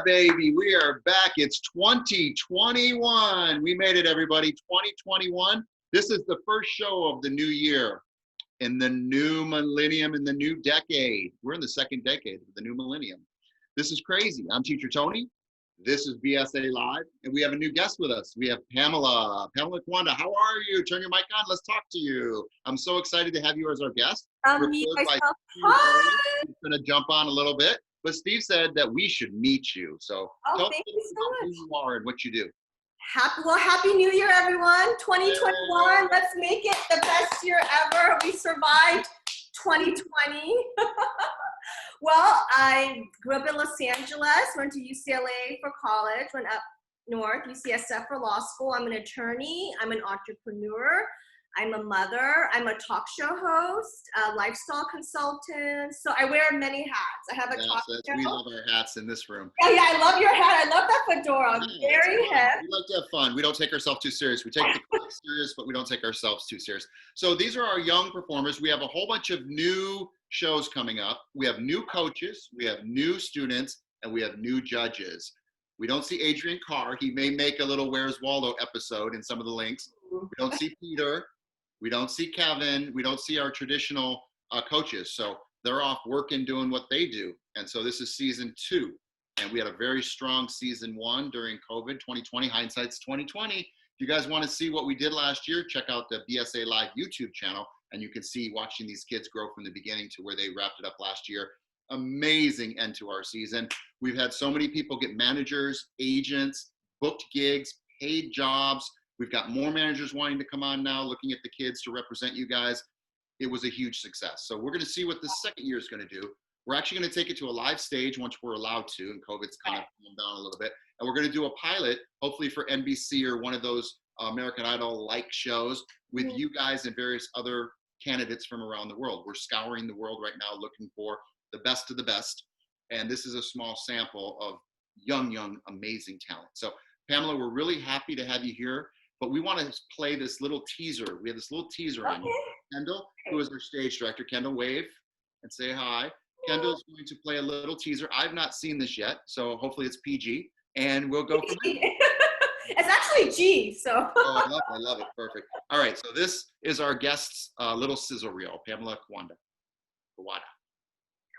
baby. We are back. It's 2021. We made it, everybody. 2021. This is the first show of the new year in the new millennium, in the new decade. We're in the second decade of the new millennium. This is crazy. I'm Teacher Tony. This is BSA-LIVE, and we have a new guest with us. We have Pamela. Pamela Kawada, how are you? Turn your mic on. Let's talk to you. I'm so excited to have you as our guest. Me myself. Hi. He's going to jump on a little bit, but Steve said that we should meet you. So tell us thank you so much. who you are and what you do. Happy New Year, everyone. 2021. Let's make it the best year ever. We survived 2020. Well, I grew up in Los Angeles, went to UCLA for college, went up north, UCSF for law school. I'm an attorney. I'm an entrepreneur. I'm a mother. I'm a talk show host, a lifestyle consultant. So I wear many hats. I have a talk show. We love our hats in this room. Yeah, I love your hat. I love that fedora. Very hip. We like to have fun. We don't take ourselves too serious. We take the class serious, but we don't take ourselves too serious. So these are our young performers. We have a whole bunch of new shows coming up. We have new coaches, we have new students, and we have new judges. We don't see Adrian Carr. He may make a little Where's Waldo episode in some of the links. We don't see Peter. We don't see Kevin. We don't see our traditional coaches. So they're off working, doing what they do. And so this is season 2. And we had a very strong season 1 during COVID 2020. Hindsight's 2020. If you guys want to see what we did last year, check out the BSA Live YouTube channel. And you can see watching these kids grow from the beginning to where they wrapped it up last year. Amazing end to our season. We've had so many people get managers, agents, booked gigs, paid jobs. We've got more managers wanting to come on now, looking at the kids to represent you guys. It was a huge success. So we're going to see what the second year is going to do. We're actually going to take it to a live stage once we're allowed to, and COVID's kind of calmed down a little bit. And we're going to do a pilot, hopefully for NBC or one of those American Idol-like shows with you guys and various other candidates from around the world. We're scouring the world right now looking for the best of the best. And this is a small sample of young, amazing talent. So Pamela, we're really happy to have you here, but we want to play this little teaser. We have this little teaser on you. Kendall, who is our stage director. Kendall, wave and say hi. Kendall's going to play a little teaser. I've not seen this yet, so hopefully it's PG, and we'll go from there. It's actually G, so. Oh, I love it. Perfect. All right, so this is our guest's little sizzle reel, Pamela Kawada.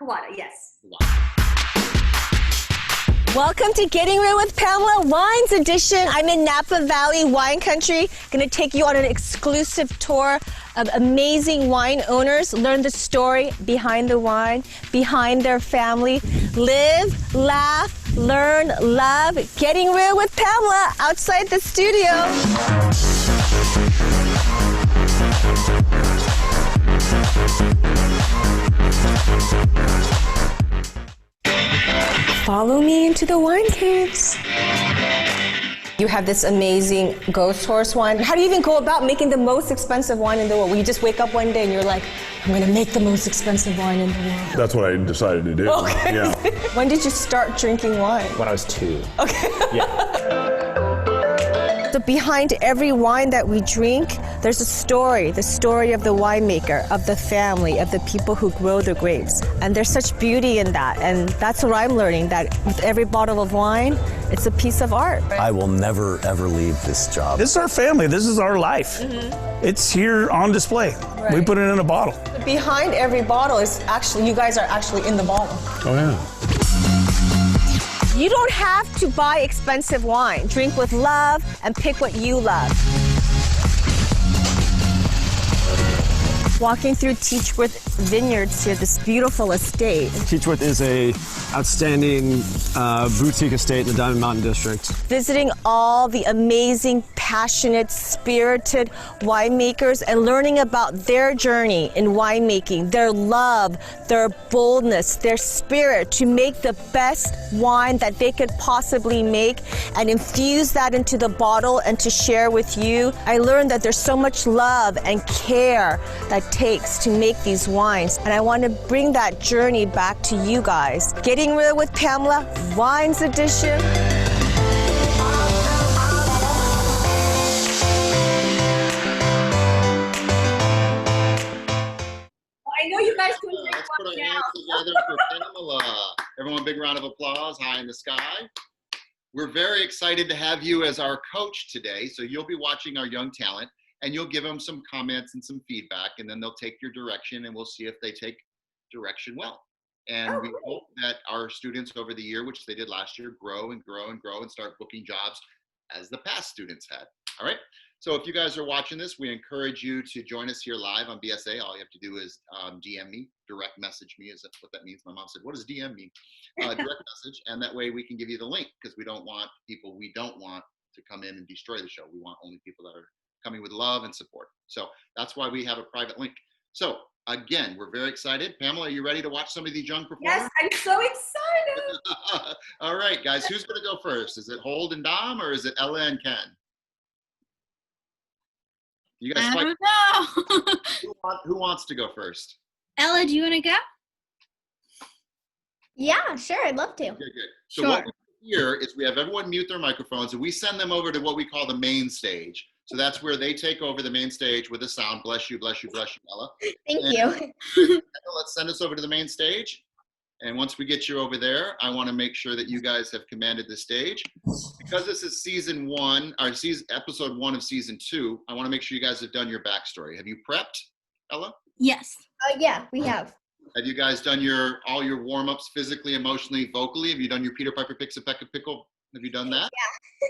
Kawada, yes. Kawada. Welcome to Getting Real with Pamela, Wines Edition. I'm in Napa Valley wine country. Going to take you on an exclusive tour of amazing wine owners. Learn the story behind the wine, behind their family. Live, laugh, learn, love. Getting Real with Pamela outside the studio. Follow me into the wine caves. You have this amazing ghost horse wine. How do you even go about making the most expensive wine in the world? Will you just wake up one day and you're like, I'm going to make the most expensive wine in the world? That's what I decided to do. Okay. Yeah. When did you start drinking wine? When I was 2. Okay. Yeah. So behind every wine that we drink, there's a story, the story of the winemaker, of the family, of the people who grow the grapes. And there's such beauty in that. And that's what I'm learning, that with every bottle of wine, it's a piece of art. I will never, ever leave this job. This is our family. This is our life. It's here on display. Right. We put it in a bottle. Behind every bottle is actually, you guys are actually in the bottle. Oh, yeah. You don't have to buy expensive wine. Drink with love and pick what you love. Walking through Teachworth Vineyards here, this beautiful estate. Teachworth is a outstanding boutique estate in the Diamond Mountain District. Visiting all the amazing, passionate, spirited winemakers and learning about their journey in winemaking, their love, their boldness, their spirit to make the best wine that they could possibly make and infuse that into the bottle and to share with you. I learned that there's so much love and care that takes to make these wines, and I want to bring that journey back to you guys. Getting Real with Pamela, Wines Edition. I know you guys couldn't drink Let's put our hands together for Pamela. Everyone, big round of applause, high in the sky. We're very excited to have you as our coach today. So you'll be watching our young talent and you'll give them some comments and some feedback, and then they'll take your direction and we'll see if they take direction well. And we hope that our students over the year, which they did last year, grow and grow and grow and start booking jobs as the past students had. All right. So if you guys are watching this, we encourage you to join us here live on BSA. All you have to do is DM me, direct message me. Is that what that means? My mom said, what does DM mean? Direct message. And that way we can give you the link, because we don't want people we don't want to come in and destroy the show. We want only people that are coming with love and support. So that's why we have a private link. So again, we're very excited. Pamela, are you ready to watch some of these young performers? Yes, I'm so excited. All right, guys, who's going to go first? Is it Hold and Dom, or is it Ella and Ken? You guys I don't know. Who wants to go first? Ella, do you want to go? Yeah, sure. I'd love to. Okay, good. So Sure. what we do here is we have everyone mute their microphones and we send them over to what we call the main stage. So that's where they take over the main stage with a sound. Bless you, bless you, bless you, Ella. Thank And you. let's send us over to the main stage. And once we get you over there, I want to make sure that you guys have commanded the stage. Because this is season 1, or episode 1 of season 2, I want to make sure you guys have done your backstory. Have you prepped, Ella? Yes. Yeah, we have. Have you guys done all your warm-ups physically, emotionally, vocally? Have you done your Peter Piper picks a peck of pickle? Have you done that? Yeah.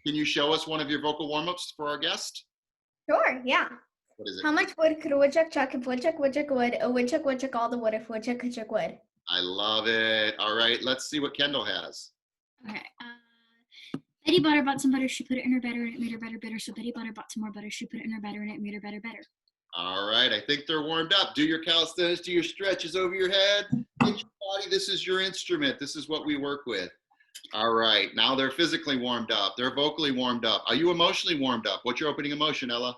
Can you show us one of your vocal warm-ups for our guest? Sure, yeah. What is it? How much wood could a woodchuck chuck if woodchuck would, a woodchuck woodchuck all the wood if woodchuck could chuck wood? I love it. All right, let's see what Kendall has. Okay. Betty Butter bought some butter. She put it in her butter and it made her butter bitter. So Betty Butter bought some more butter. She put it in her butter and it made her butter better. All right, I think they're warmed up. Do your calisthenics, do your stretches over your head. Get your body. This is your instrument. This is what we work with. All right, now they're physically warmed up. They're vocally warmed up. Are you emotionally warmed up? What's your opening emotion, Ella?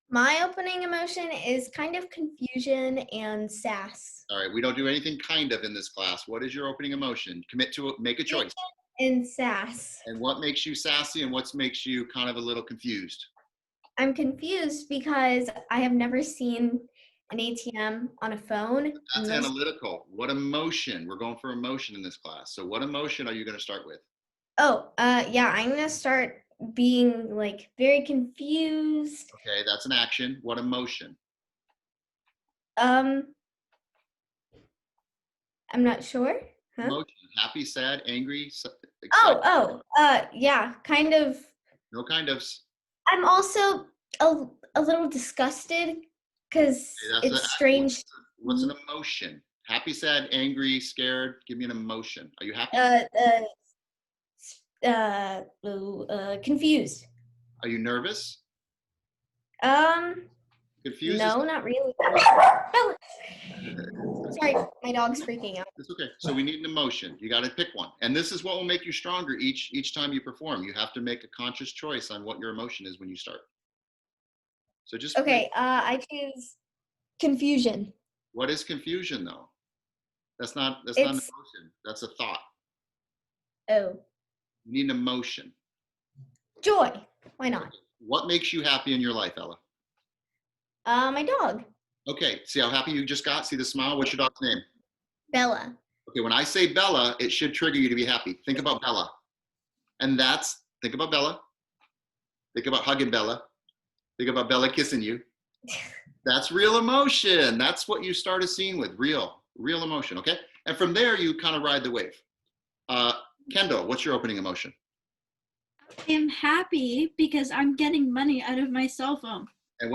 My opening emotion is kind of confusion and sass. All right, we don't do anything kind of in this class. What is your opening emotion? Commit to it, make a choice. And sass. And what makes you sassy and what makes you kind of a little confused? I'm confused because I have never seen an ATM on a phone. That's analytical. What emotion? We're going for emotion in this class. So what emotion are you going to start with? Yeah, I'm going to start being like very confused. Okay, that's an action. What emotion? I'm not sure. Huh? Emotion. Happy, sad, angry, excited. Yeah, kind of. No kind ofs. I'm also a little disgusted because Okay, it's strange. What's an emotion? Happy, sad, angry, scared. Give me an emotion. Are you happy? Confused. Are you nervous? Confused? No, not really. Sorry, my dog's freaking out. It's okay. So we need an emotion. You got to pick one. And this is what will make you stronger each time you perform. You have to make a conscious choice on what your emotion is when you start. So just Okay, I choose confusion. What is confusion though? That's not an emotion. That's a thought. Oh. You need an emotion. Joy. Why not? What makes you happy in your life, Ella? My dog. Okay, see how happy you just got? See the smile? What's your dog's name? Bella. Okay, when I say Bella, it should trigger you to be happy. Think about Bella. And think about Bella. Think about hugging Bella. Think about Bella kissing you. That's real emotion. That's what you start a scene with, real emotion, okay? And from there, you kind of ride the wave. Kendall, what's your opening emotion? I am happy because I'm getting money out of my cell phone. And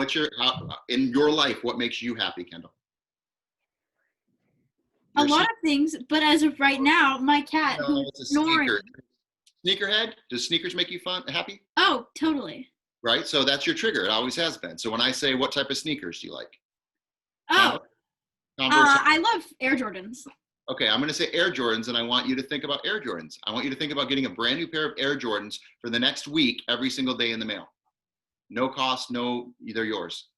in your life, what makes you happy, Kendall? A lot of things, but as of right now, my cat who's snoring. Sneakerhead? Does sneakers make you happy? Oh, totally. Right? So that's your trigger. It always has been. So when I say, what type of sneakers do you like? Oh, Converse? I love Air Jordans. Okay, I'm going to say Air Jordans, and I want you to think about Air Jordans. I want you to think about getting a brand new pair of Air Jordans for the next week, every single day in the mail. No cost, they're yours.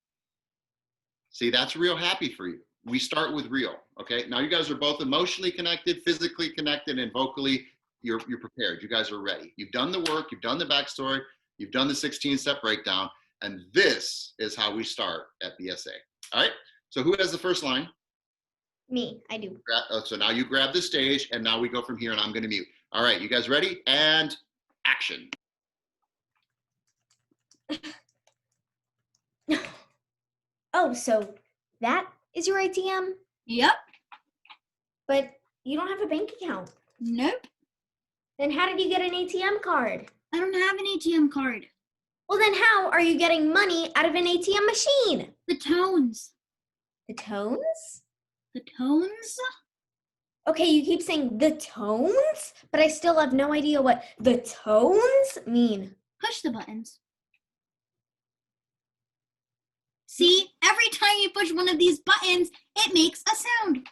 See, that's real happy for you. We start with real, okay? Now you guys are both emotionally connected, physically connected, and vocally, you're prepared. You guys are ready. You've done the work, you've done the backstory, you've done the 16-step breakdown, and this is how we start at BSA. All right, so who has the first line? Me, I do. So now you grab the stage, and now we go from here, and I'm going to mute. All right, you guys ready? And action. Oh, so that is your ATM? Yep. But you don't have a bank account. Nope. Then how did you get an ATM card? I don't have an ATM card. Well, then how are you getting money out of an ATM machine? The tones. The tones? The tones? Okay, you keep saying the tones, but I still have no idea what the tones mean. Push the buttons. See, every time you push one of these buttons, it makes a sound.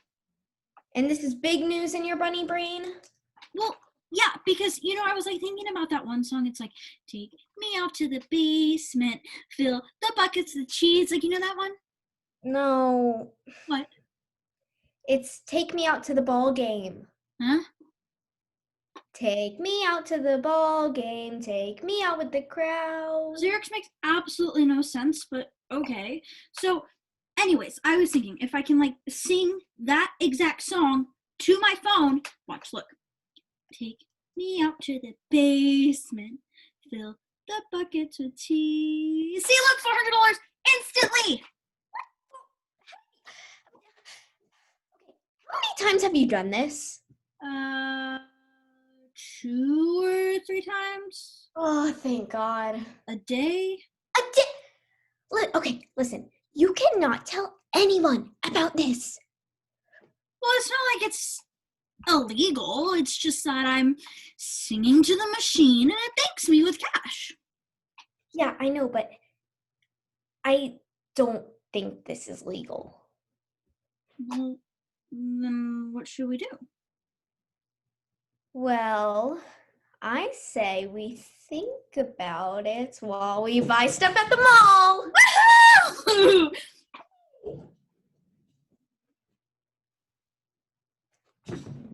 And this is big news in your bunny brain? Well, yeah, because, I was like thinking about that one song. It's like, take me out to the basement, fill the buckets with cheese. Like, you know that one? No. What? It's take me out to the ball game. Huh? Take me out to the ball game. Take me out with the crowd. Those lyrics makes absolutely no sense, but okay. So, anyways, I was thinking if I can sing that exact song to my phone. Watch, look. Take me out to the basement, fill the buckets with cheese. See, look, $400 instantly. How many times have you done this? 2 or 3 times Oh, thank God. a day. Okay, listen. You cannot tell anyone about this. Well, it's not like it's illegal. It's just that I'm singing to the machine and it thanks me with cash. Yeah, I know, but I don't think this is legal. Well, then what should we do? Well, I say we think about it while we buy stuff at the mall. Woohoo!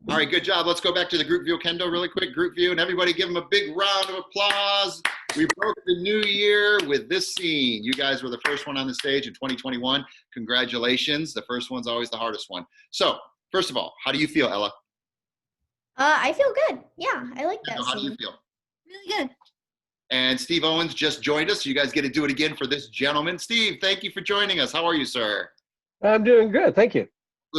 All right, good job. Let's go back to the group view, Kendo, really quick. Group view, and everybody give them a big round of applause. We broke the new year with this scene. You guys were the first one on the stage in 2021. Congratulations. The first one's always the hardest one. So, first of all, how do you feel, Ella? I feel good. Yeah, I like that Kendo, how do you scene. feel? Really good. And Steve Owens just joined us. So you guys get to do it again for this gentleman. Steve, thank you for joining us. How are you, sir? I'm doing good. Thank you.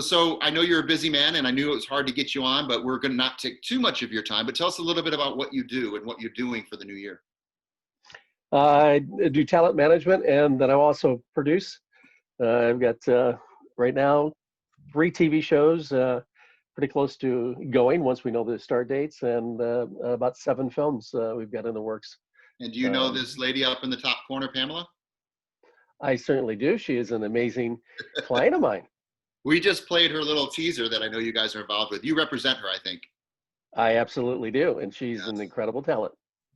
So I know you're a busy man, and I knew it was hard to get you on, but we're going to not take too much of your time. But tell us a little bit about what you do and what you're doing for the new year. I do talent management, and then I also produce. I've got right now 3 TV shows, pretty close to going once we know the start dates, and about 7 films we've got in the works. And do you know this lady up in the top corner, Pamela? I certainly do. She is an amazing client of mine. We just played her little teaser that I know you guys are involved with. You represent her, I think. I absolutely do, and she's an incredible talent.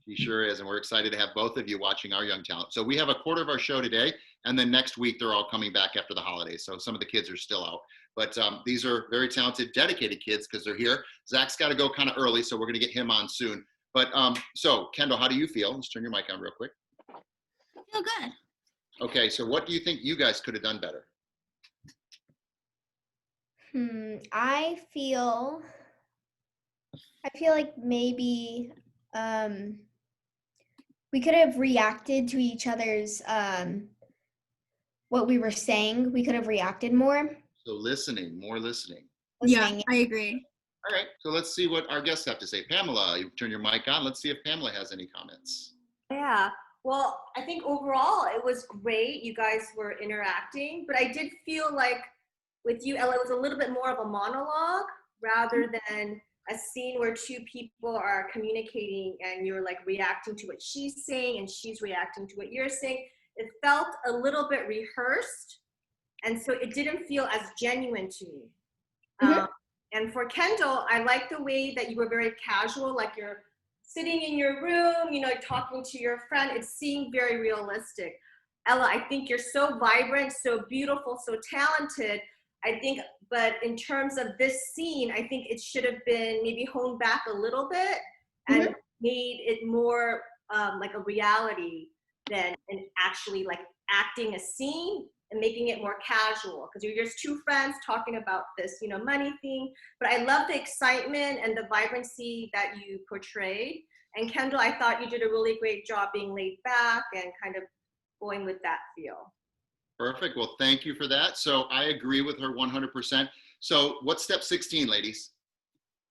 She sure is, and we're excited to have both of you watching our young talent. So we have a quarter of our show today, and then next week they're all coming back after the holidays. So some of the kids are still out. But these are very talented, dedicated kids because they're here. Zach's got to go kind of early, so we're going to get him on soon. But so, Kendall, how do you feel? Let's turn your mic on real quick. I feel good. Okay, so what do you think you guys could have done better? I feel like maybe we could have reacted to each other's what we were saying. We could have reacted more. So listening, more listening. Yeah, I agree. All right, so let's see what our guests have to say. Pamela, you turn your mic on. Let's see if Pamela has any comments. Yeah, well, I think overall it was great. You guys were interacting, but I did feel like with you, Ella, it was a little bit more of a monologue rather than a scene where 2 people are communicating and you're like reacting to what she's saying and she's reacting to what you're saying. It felt a little bit rehearsed, and so it didn't feel as genuine to me. And for Kendall, I like the way that you were very casual, like you're sitting in your room, you know, talking to your friend. It seemed very realistic. Ella, I think you're so vibrant, so beautiful, so talented. I think, but in terms of this scene, I think it should have been maybe honed back a little bit and made it more like a reality than actually like acting a scene. and making it more casual, because you're just two friends talking about this, you know, money thing. But I love the excitement and the vibrancy that you portrayed. And Kendall, I thought you did a really great job being laid back and kind of going with that feel. Perfect. Well, thank you for that. So I agree with her 100%. So what's step 16, ladies?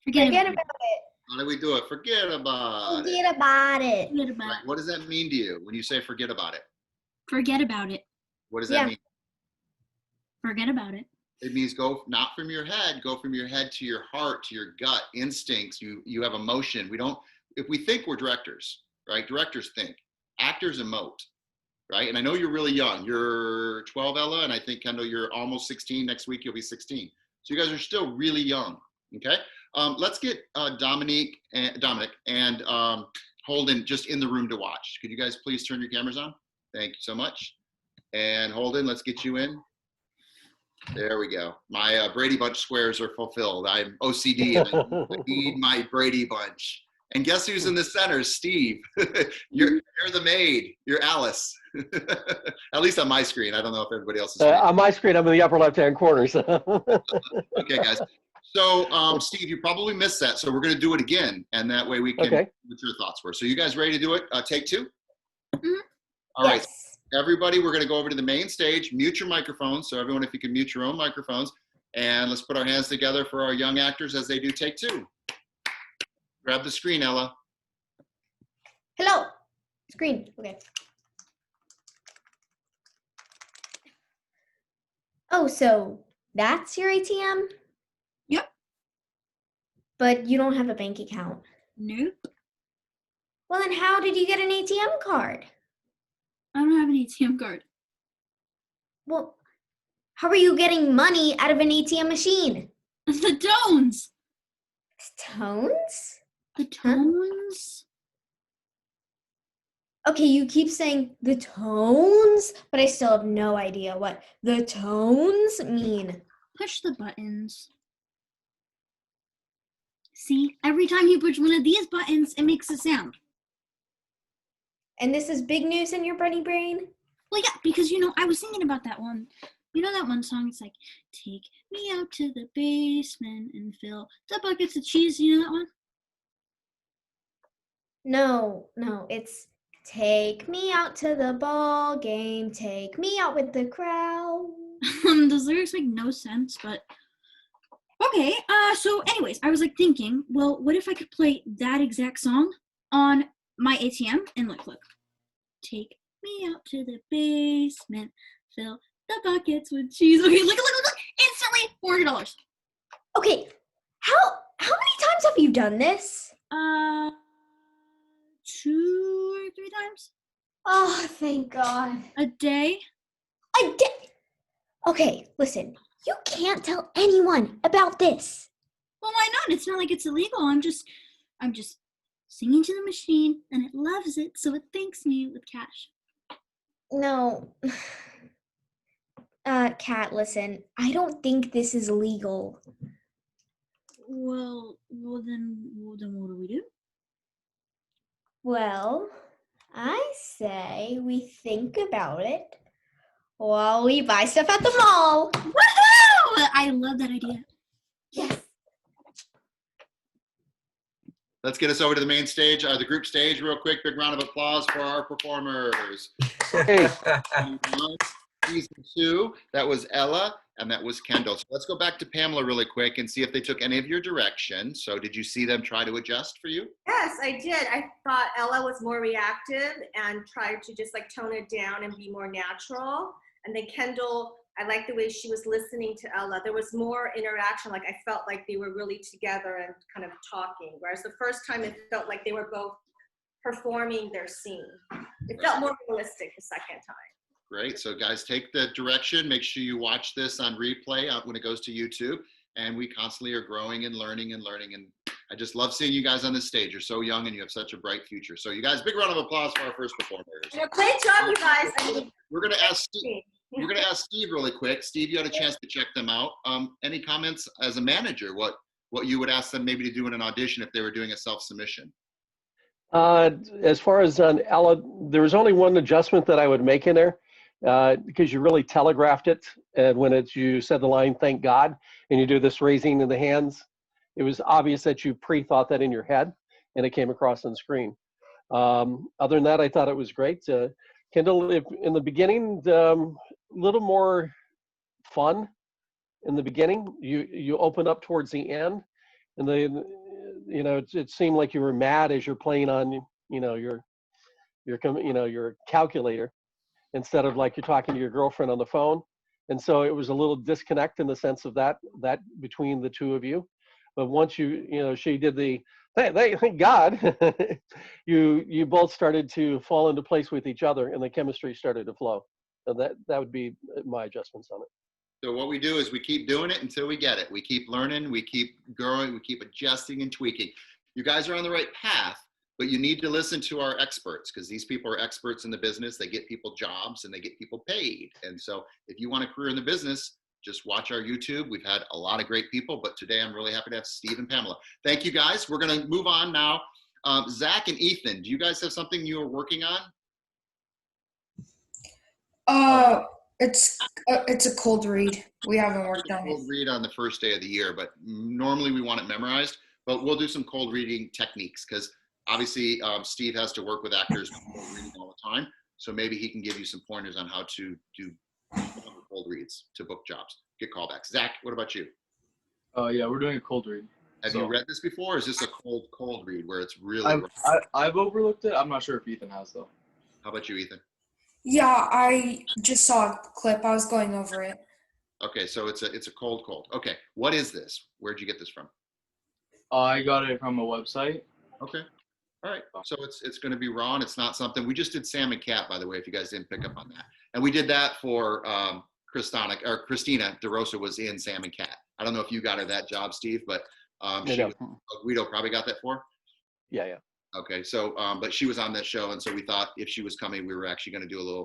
Forget about it. How do we do it? Forget about it. Forget about it. Forget about Right. What does that mean to you when you say forget about it? Forget about it. What does that mean? Forget about it. It means go not from your head, go from your head to your heart, to your gut, instincts. You have emotion. If we think, we're directors, right? Directors think. Actors emote, right? And I know you're really young. You're 12, Ella, and I think, Kendall, you're almost 16. Next week, you'll be 16. So you guys are still really young, okay? Let's get Dominic and Holden just in the room to watch. Could you guys please turn your cameras on? Thank you so much. And Holden, let's get you in. There we go. My Brady Bunch squares are fulfilled. I'm OCD and I need my Brady Bunch. And guess who's in the center? Steve. You're the maid. You're Alice. At least on my screen. I don't know if everybody else's screen. On my screen, I'm in the upper left-hand corner. So. Okay, guys. So, Steve, you probably missed that. So we're going to do it again. And that way we can, what your thoughts were. So you guys ready to do it? Take two? Mm-hmm. All right. Everybody, we're going to go over to the main stage. Mute your microphones. So everyone, if you can mute your own microphones. And let's put our hands together for our young actors as they do take two. Grab the screen, Ella. Hello. Screen. Okay. Oh, so that's your ATM? Yep. But you don't have a bank account? Nope. Well, then how did you get an ATM card? I don't have an ATM card. Well, how are you getting money out of an ATM machine? The tones. Tones? The tones? Okay, you keep saying the tones, but I still have no idea what the tones mean. Push the buttons. See, every time you push one of these buttons, it makes a sound. And this is big news in your bunny brain? Well, yeah, because, you know, I was thinking about that one. You know that one song? It's like, take me out to the basement and fill the buckets of cheese. You know that one? No, it's take me out to the ball game, take me out with the crowd. Those lyrics make no sense, but okay. So anyways, I was like thinking, well, what if I could play that exact song on my ATM and look, take me out to the basement, fill the buckets with cheese. Okay, look, instantly $400. Okay, how many times have you done this? 2 or 3 times. Oh, thank God. A day? A day? Okay, listen, you can't tell anyone about this. Well, why not? It's not like it's illegal. I'm just singing to the machine, and it loves it, so it thanks me with cash. No. Kat, listen, I don't think this is legal. Well, then what do we do? Well, I say we think about it while we buy stuff at the mall. Woohoo! I love that idea. Yes. Let's get us over to the main stage, the group stage real quick. Big round of applause for our performers. Hey. Season 2, that was Ella, and that was Kendall. So let's go back to Pamela really quick and see if they took any of your direction. So did you see them try to adjust for you? Yes, I did. I thought Ella was more reactive and tried to just like tone it down and be more natural. And then Kendall, I like the way she was listening to Ella. There was more interaction. Like I felt like they were really together and kind of talking. Whereas the first time it felt like they were both performing their scene. It felt more realistic the second time. Great. So guys, take the direction. Make sure you watch this on replay when it goes to YouTube. And we constantly are growing and learning. And I just love seeing you guys on this stage. You're so young and you have such a bright future. So you guys, big round of applause for our first performers. Great job, you guys. We're going to ask Steve. We're going to ask Steve really quick. Steve, you had a chance to check them out. Any comments as a manager? What you would ask them maybe to do in an audition if they were doing a self-submission? As far as on Ella, there was only one adjustment that I would make in there. because you really telegraphed it. And when you said the line, thank God, and you do this raising of the hands, it was obvious that you pre-thought that in your head and it came across on screen. Other than that, I thought it was great. Kendall, in the beginning, a little more fun in the beginning. You open up towards the end, and then it seemed like you were mad as you're playing on your calculator instead of like you're talking to your girlfriend on the phone. And so it was a little disconnect in the sense of that between the two of you. But once she did the thank God, you both started to fall into place with each other, and the chemistry started to flow. So that would be my adjustments on it. So what we do is we keep doing it until we get it. We keep learning, we keep growing, we keep adjusting and tweaking. You guys are on the right path, but you need to listen to our experts, because these people are experts in the business. They get people jobs and they get people paid. And so if you want a career in the business, just watch our YouTube. We've had a lot of great people, but today I'm really happy to have Steve and Pamela. Thank you, guys. We're going to move on now. Zach and Ethan, do you guys have something you are working on? It's a cold read. We haven't worked on it. Cold read on the first day of the year, but normally we want it memorized. But we'll do some cold reading techniques, because obviously Steve has to work with actors cold reading all the time. So maybe he can give you some pointers on how to do cold reads to book jobs, get callbacks. Zach, what about you? Yeah, we're doing a cold read. Have you read this before? Or is this a cold read where it's really? I've overlooked it. I'm not sure if Ethan has though. How about you, Ethan? Yeah, I just saw a clip. I was going over it. Okay, so it's a cold. Okay, what is this? Where'd you get this from? I got it from a website. Okay. All right. So it's going to be raw, and it's not something. We just did Sam and Cat, by the way, if you guys didn't pick up on that. And we did that for Christina DeRosa was in Sam and Cat. I don't know if you got her that job, Steve, but Guido probably got that for. Yeah. Okay. So, but she was on that show, and so we thought if she was coming, we were actually going to do a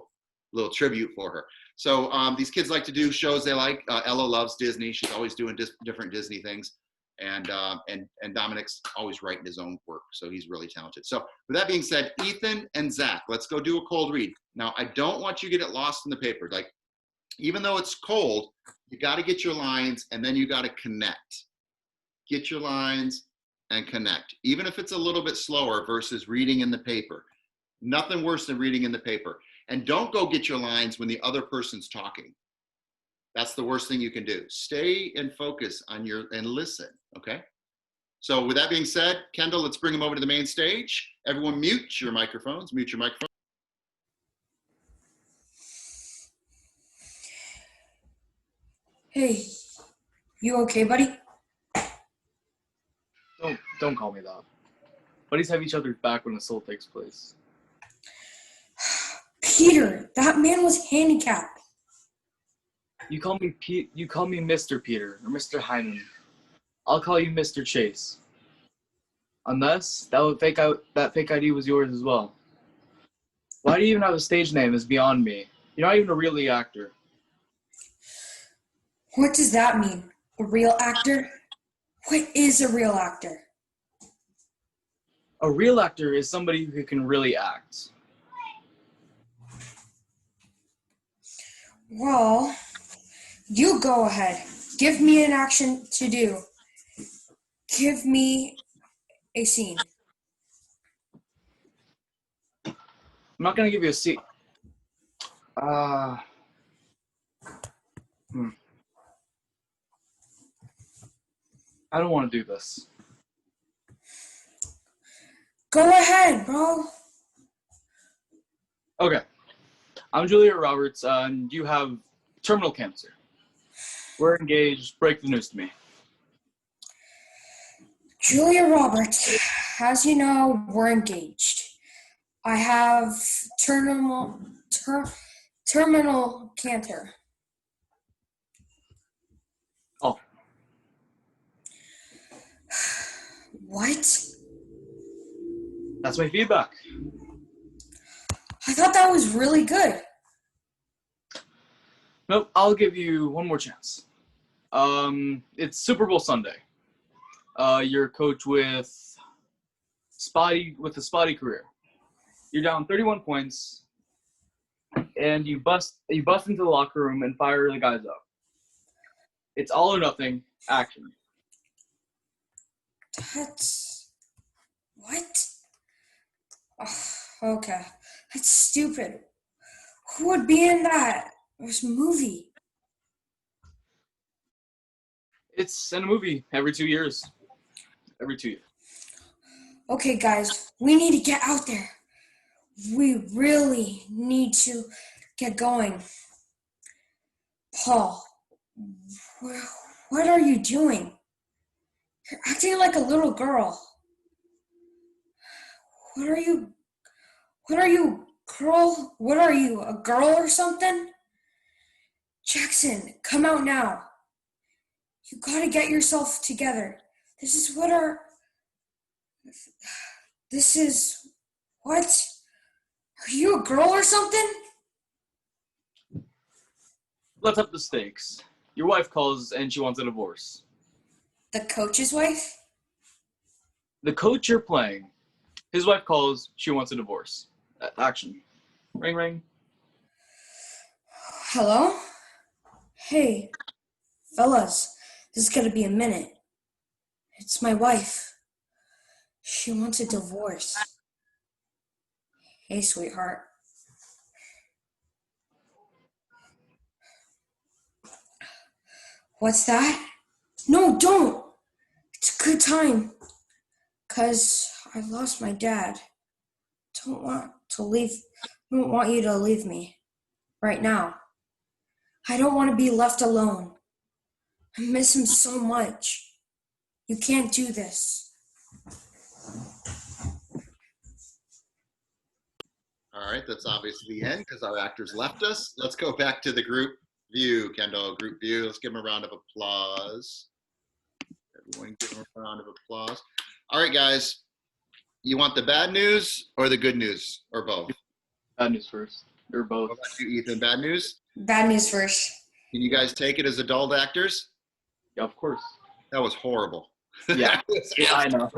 little tribute for her. So these kids like to do shows they like. Ella loves Disney. She's always doing different Disney things. And Dominic's always writing his own work, so he's really talented. So with that being said, Ethan and Zach, let's go do a cold read. Now, I don't want you to get it lost in the paper. Like, even though it's cold, you got to get your lines, and then you got to connect. Get your lines and connect, even if it's a little bit slower versus reading in the paper. Nothing worse than reading in the paper. And don't go get your lines when the other person's talking. That's the worst thing you can do. Stay and focus on and listen, okay? So with that being said, Kendall, let's bring him over to the main stage. Everyone mute your microphones, Hey, you okay, buddy? Don't call me that. Buddies have each other's back when assault takes place. Peter, that man was handicapped. You call me Mr. Peter or Mr. Hyman. I'll call you Mr. Chase. Unless that fake ID was yours as well. Why do you even have a stage name is beyond me. You're not even a real actor. What does that mean? A real actor? What is a real actor? A real actor is somebody who can really act. Well, you go ahead. Give me an action to do. Give me a scene. I'm not going to give you a scene. I don't want to do this. Go ahead, bro. Okay. I'm Julia Roberts, and you have terminal cancer. We're engaged. Break the news to me. Julia Roberts, as you know, we're engaged. I have terminal cancer. Oh. What? That's my feedback. I thought that was really good. Nope, I'll give you one more chance. It's Super Bowl Sunday. You're a coach with a spotty career. You're down 31 points, and you bust into the locker room and fire the guys up. It's all or nothing. Action. That's what? Oh, okay, that's stupid. Who would be in this movie? It's in a movie every 2 years. Every 2 years. Okay, guys, we need to get out there. We really need to get going. Paul, what are you doing? You're acting like a little girl. What are you, girl? What are you, a girl or something? Jackson, come out now. You gotta get yourself together. This is what? Are you a girl or something? Let's up the stakes. Your wife calls and she wants a divorce. The coach's wife? The coach you're playing, his wife calls, she wants a divorce. Action. Ring, ring. Hello? Hey, fellas, this is gonna be a minute. It's my wife. She wants a divorce. Hey, sweetheart. What's that? No, don't! It's a good time. 'Cause I've lost my dad. Don't want you to leave me. Right now. I don't want to be left alone. I miss him so much. You can't do this. All right, that's obviously the end because our actors left us. Let's go back to the group view, Kendall, group view. Let's give them a round of applause. Everyone give them a round of applause. All right, guys, you want the bad news or the good news or both? Bad news first, or both. What about you, Ethan? Bad news? Bad news first. Can you guys take it as adult actors? Yeah, of course. That was horrible. Yeah, yeah, I know.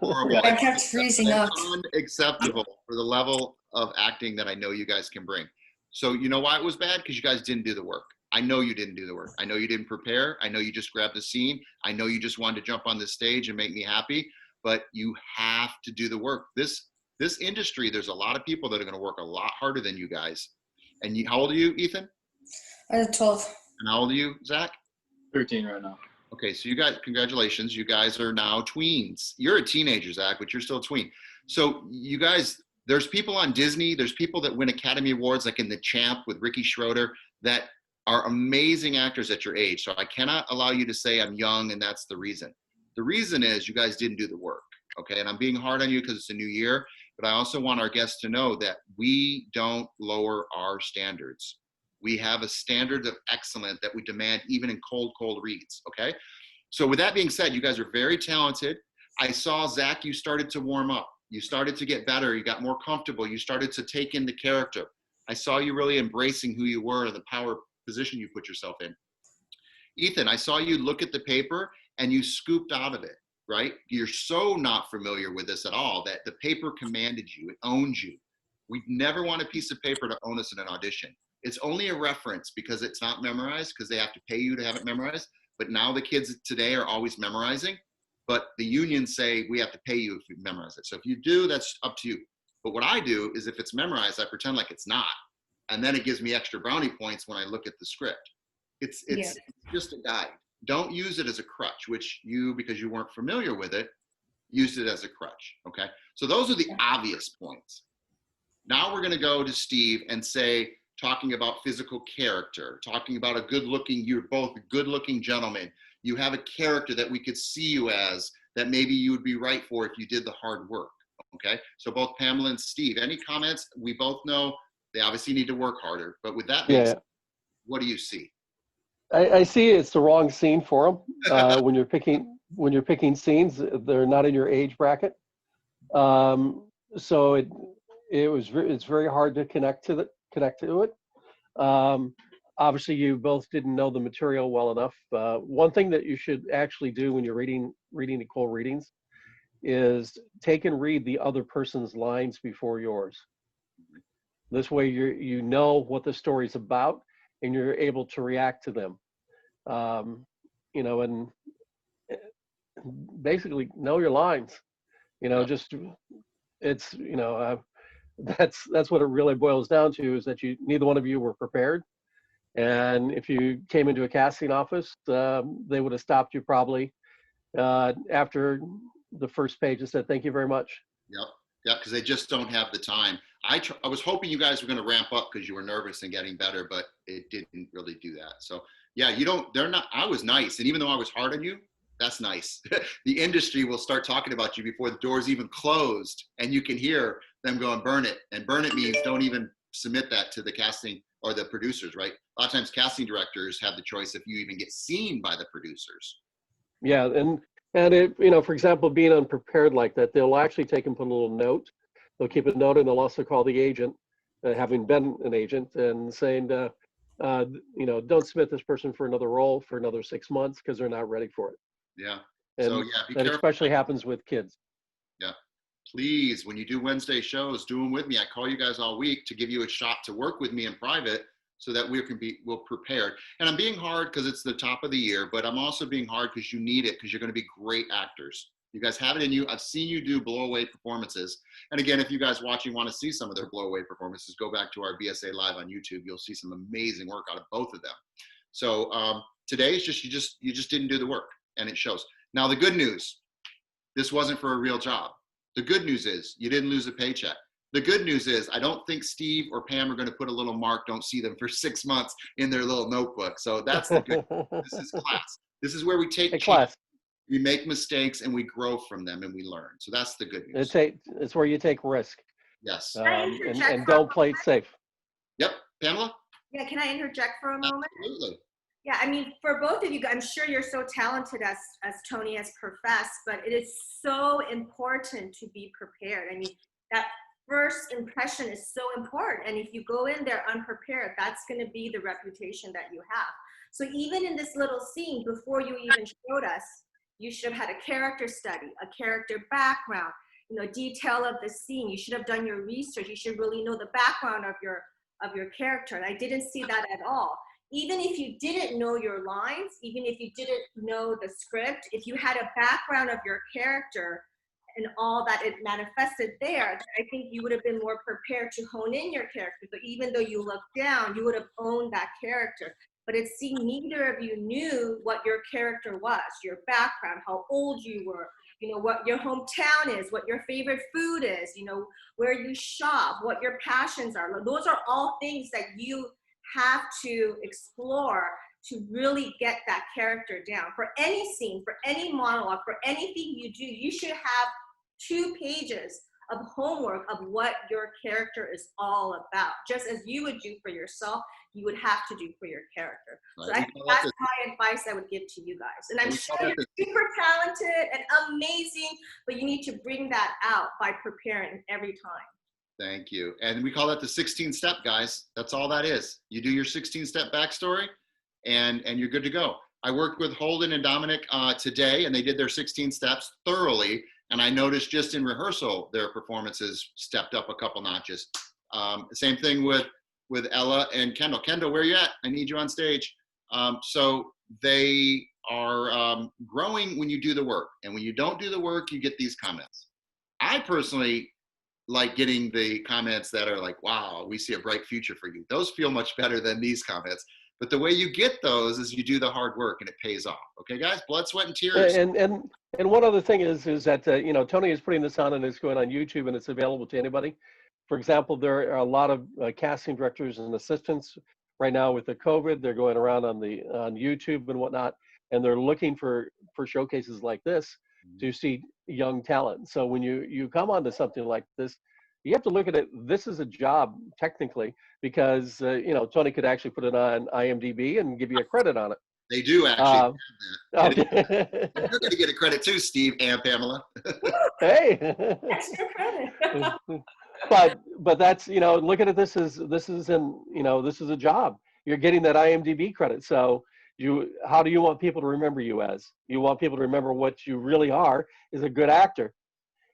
Horrible. I kept freezing up. Unacceptable for the level of acting that I know you guys can bring. So you know why it was bad? Because you guys didn't do the work. I know you didn't do the work. I know you didn't prepare. I know you just grabbed the scene. I know you just wanted to jump on the stage and make me happy. But you have to do the work. This industry, there's a lot of people that are going to work a lot harder than you guys. And how old are you, Ethan? I'm 12. And how old are you, Zach? 13 right now. Okay, so you guys, congratulations. You guys are now tweens. You're a teenager, Zach, but you're still a tween. So you guys, there's people on Disney, there's people that win Academy Awards, like in The Champ with Ricky Schroeder, that are amazing actors at your age. So I cannot allow you to say I'm young and that's the reason. The reason is you guys didn't do the work, okay? And I'm being hard on you because it's a new year, but I also want our guests to know that we don't lower our standards. We have a standard of excellence that we demand even in cold reads, okay? So with that being said, you guys are very talented. I saw, Zach, you started to warm up. You started to get better. You got more comfortable. You started to take in the character. I saw you really embracing who you were and the power position you put yourself in. Ethan, I saw you look at the paper and you scooped out of it, right? You're so not familiar with this at all that the paper commanded you. It owns you. We never want a piece of paper to own us in an audition. It's only a reference because it's not memorized because they have to pay you to have it memorized. But now the kids today are always memorizing. But the unions say we have to pay you if you memorize it. So if you do, that's up to you. But what I do is if it's memorized, I pretend like it's not. And then it gives me extra brownie points when I look at the script. It's just a guide. Don't use it as a crutch, which you, because you weren't familiar with it, used it as a crutch, okay? So those are the obvious points. Now we're gonna go to Steve and say, talking about physical character, talking about a good-looking, you're both good-looking gentlemen. You have a character that we could see you as that maybe you would be right for if you did the hard work, okay? So both Pamela and Steve, any comments? We both know they obviously need to work harder, but with that being said, what do you see? I see it's the wrong scene for them. When you're picking scenes, they're not in your age bracket. So it's very hard to connect to it. Obviously, you both didn't know the material well enough. One thing that you should actually do when you're reading the cold readings is take and read the other person's lines before yours. This way you know what the story's about and you're able to react to them. And basically know your lines, just it's, that's what it really boils down to, is that neither one of you were prepared. And if you came into a casting office, they would have stopped you probably after the first page and said, thank you very much. Yep. Yeah, because they just don't have the time. I was hoping you guys were going to ramp up because you were nervous and getting better, but it didn't really do that. So yeah, I was nice. And even though I was hard on you, that's nice. The industry will start talking about you before the door's even closed, and you can hear them going, burn it. And burn it means don't even submit that to the casting or the producers, right? A lot of times casting directors have the choice if you even get seen by the producers. Yeah, and it, for example, being unprepared like that, they'll actually take and put a little note. They'll keep a note, and they'll also call the agent, having been an agent, and saying, don't submit this person for another role for another 6 months because they're not ready for it. Yeah. And so yeah, be that careful. especially happens with kids. Yeah. Please, when you do Wednesday shows, do them with me. I call you guys all week to give you a shot to work with me in private so that we're prepared. And I'm being hard because it's the top of the year, but I'm also being hard because you need it, because you're going to be great actors. You guys have it in you. I've seen you do blow-away performances. And again, if you guys watching want to see some of their blow-away performances, go back to our BSA-LIVE on YouTube. You'll see some amazing work out of both of them. So today is just, you just didn't do the work, and it shows. Now, the good news, this wasn't for a real job. The good news is you didn't lose a paycheck. The good news is I don't think Steve or Pam are going to put a little mark, don't see them for 6 months in their little notebook. So that's the good. This is class. This is where we take class. We make mistakes and we grow from them and we learn. So that's the good news. It's where you take risk. Yes. And don't play it safe. Yep. Pamela? Yeah, can I interject for a moment? Absolutely. Yeah, I mean, for both of you, I'm sure you're so talented as Tony has professed, but it is so important to be prepared. I mean, that first impression is so important. And if you go in there unprepared, that's going to be the reputation that you have. So even in this little scene, before you even showed us, you should have had a character study, a character background, detail of the scene. You should have done your research. You should really know the background of your character. And I didn't see that at all. Even if you didn't know your lines, even if you didn't know the script, if you had a background of your character and all that it manifested there, I think you would have been more prepared to hone in your character. So even though you looked down, you would have owned that character. But it seemed neither of you knew what your character was, your background, how old you were, what your hometown is, what your favorite food is, where you shop, what your passions are. Those are all things that you have to explore to really get that character down. For any scene, for any monologue, for anything you do, you should have 2 pages of homework of what your character is all about. Just as you would do for yourself, you would have to do for your character. So I think that's my advice I would give to you guys. And I'm sure you're super talented and amazing, but you need to bring that out by preparing every time. Thank you. And we call that the 16-step, guys. That's all that is. You do your 16-step backstory and you're good to go. I worked with Holden and Dominic today, and they did their 16 steps thoroughly. And I noticed just in rehearsal, their performances stepped up a couple notches. Same thing with Ella and Kendall. Kendall, where you at? I need you on stage. So they are growing when you do the work. And when you don't do the work, you get these comments. I personally like getting the comments that are like, wow, we see a bright future for you. Those feel much better than these comments. But the way you get those is you do the hard work and it pays off. Okay, guys? Blood, sweat, and tears. And one other thing is that, Tony is putting this on and it's going on YouTube and it's available to anybody. For example, there are a lot of casting directors and assistants right now with the COVID. They're going around on YouTube and whatnot, and they're looking for showcases like this to see young talent. So when you come onto something like this, you have to look at it. This is a job technically, because Tony could actually put it on IMDb and give you a credit on it. They do actually. Okay. You're going to get a credit too, Steve and Pamela. Hey. Extra credit. but that's, look at it. This is a job. You're getting that IMDb credit. So how do you want people to remember you as? You want people to remember what you really are is a good actor.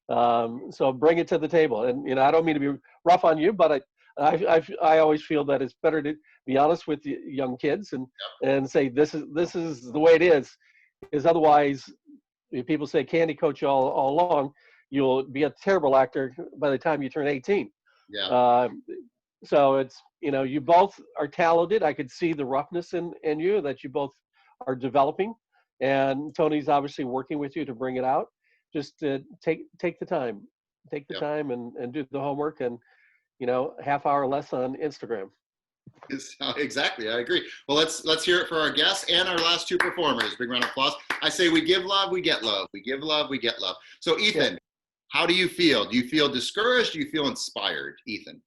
So bring it to the table. And, I don't mean to be rough on you, but I always feel that it's better to be honest with the young kids and say this is the way it is otherwise, if people say candy coach you all along, you'll be a terrible actor by the time you turn 18. Yeah. So it's, you both are talented. I could see the roughness in you that you both are developing, and Tony's obviously working with you to bring it out. Just take the time, time and do the homework, and half hour less on Instagram. Exactly, I agree. Well, let's hear it for our guests and our last two performers. Big round of applause. I say we give love, we get love. We give love, we get love. So Ethan, how do you feel? Do you feel discouraged? Do you feel inspired, Ethan?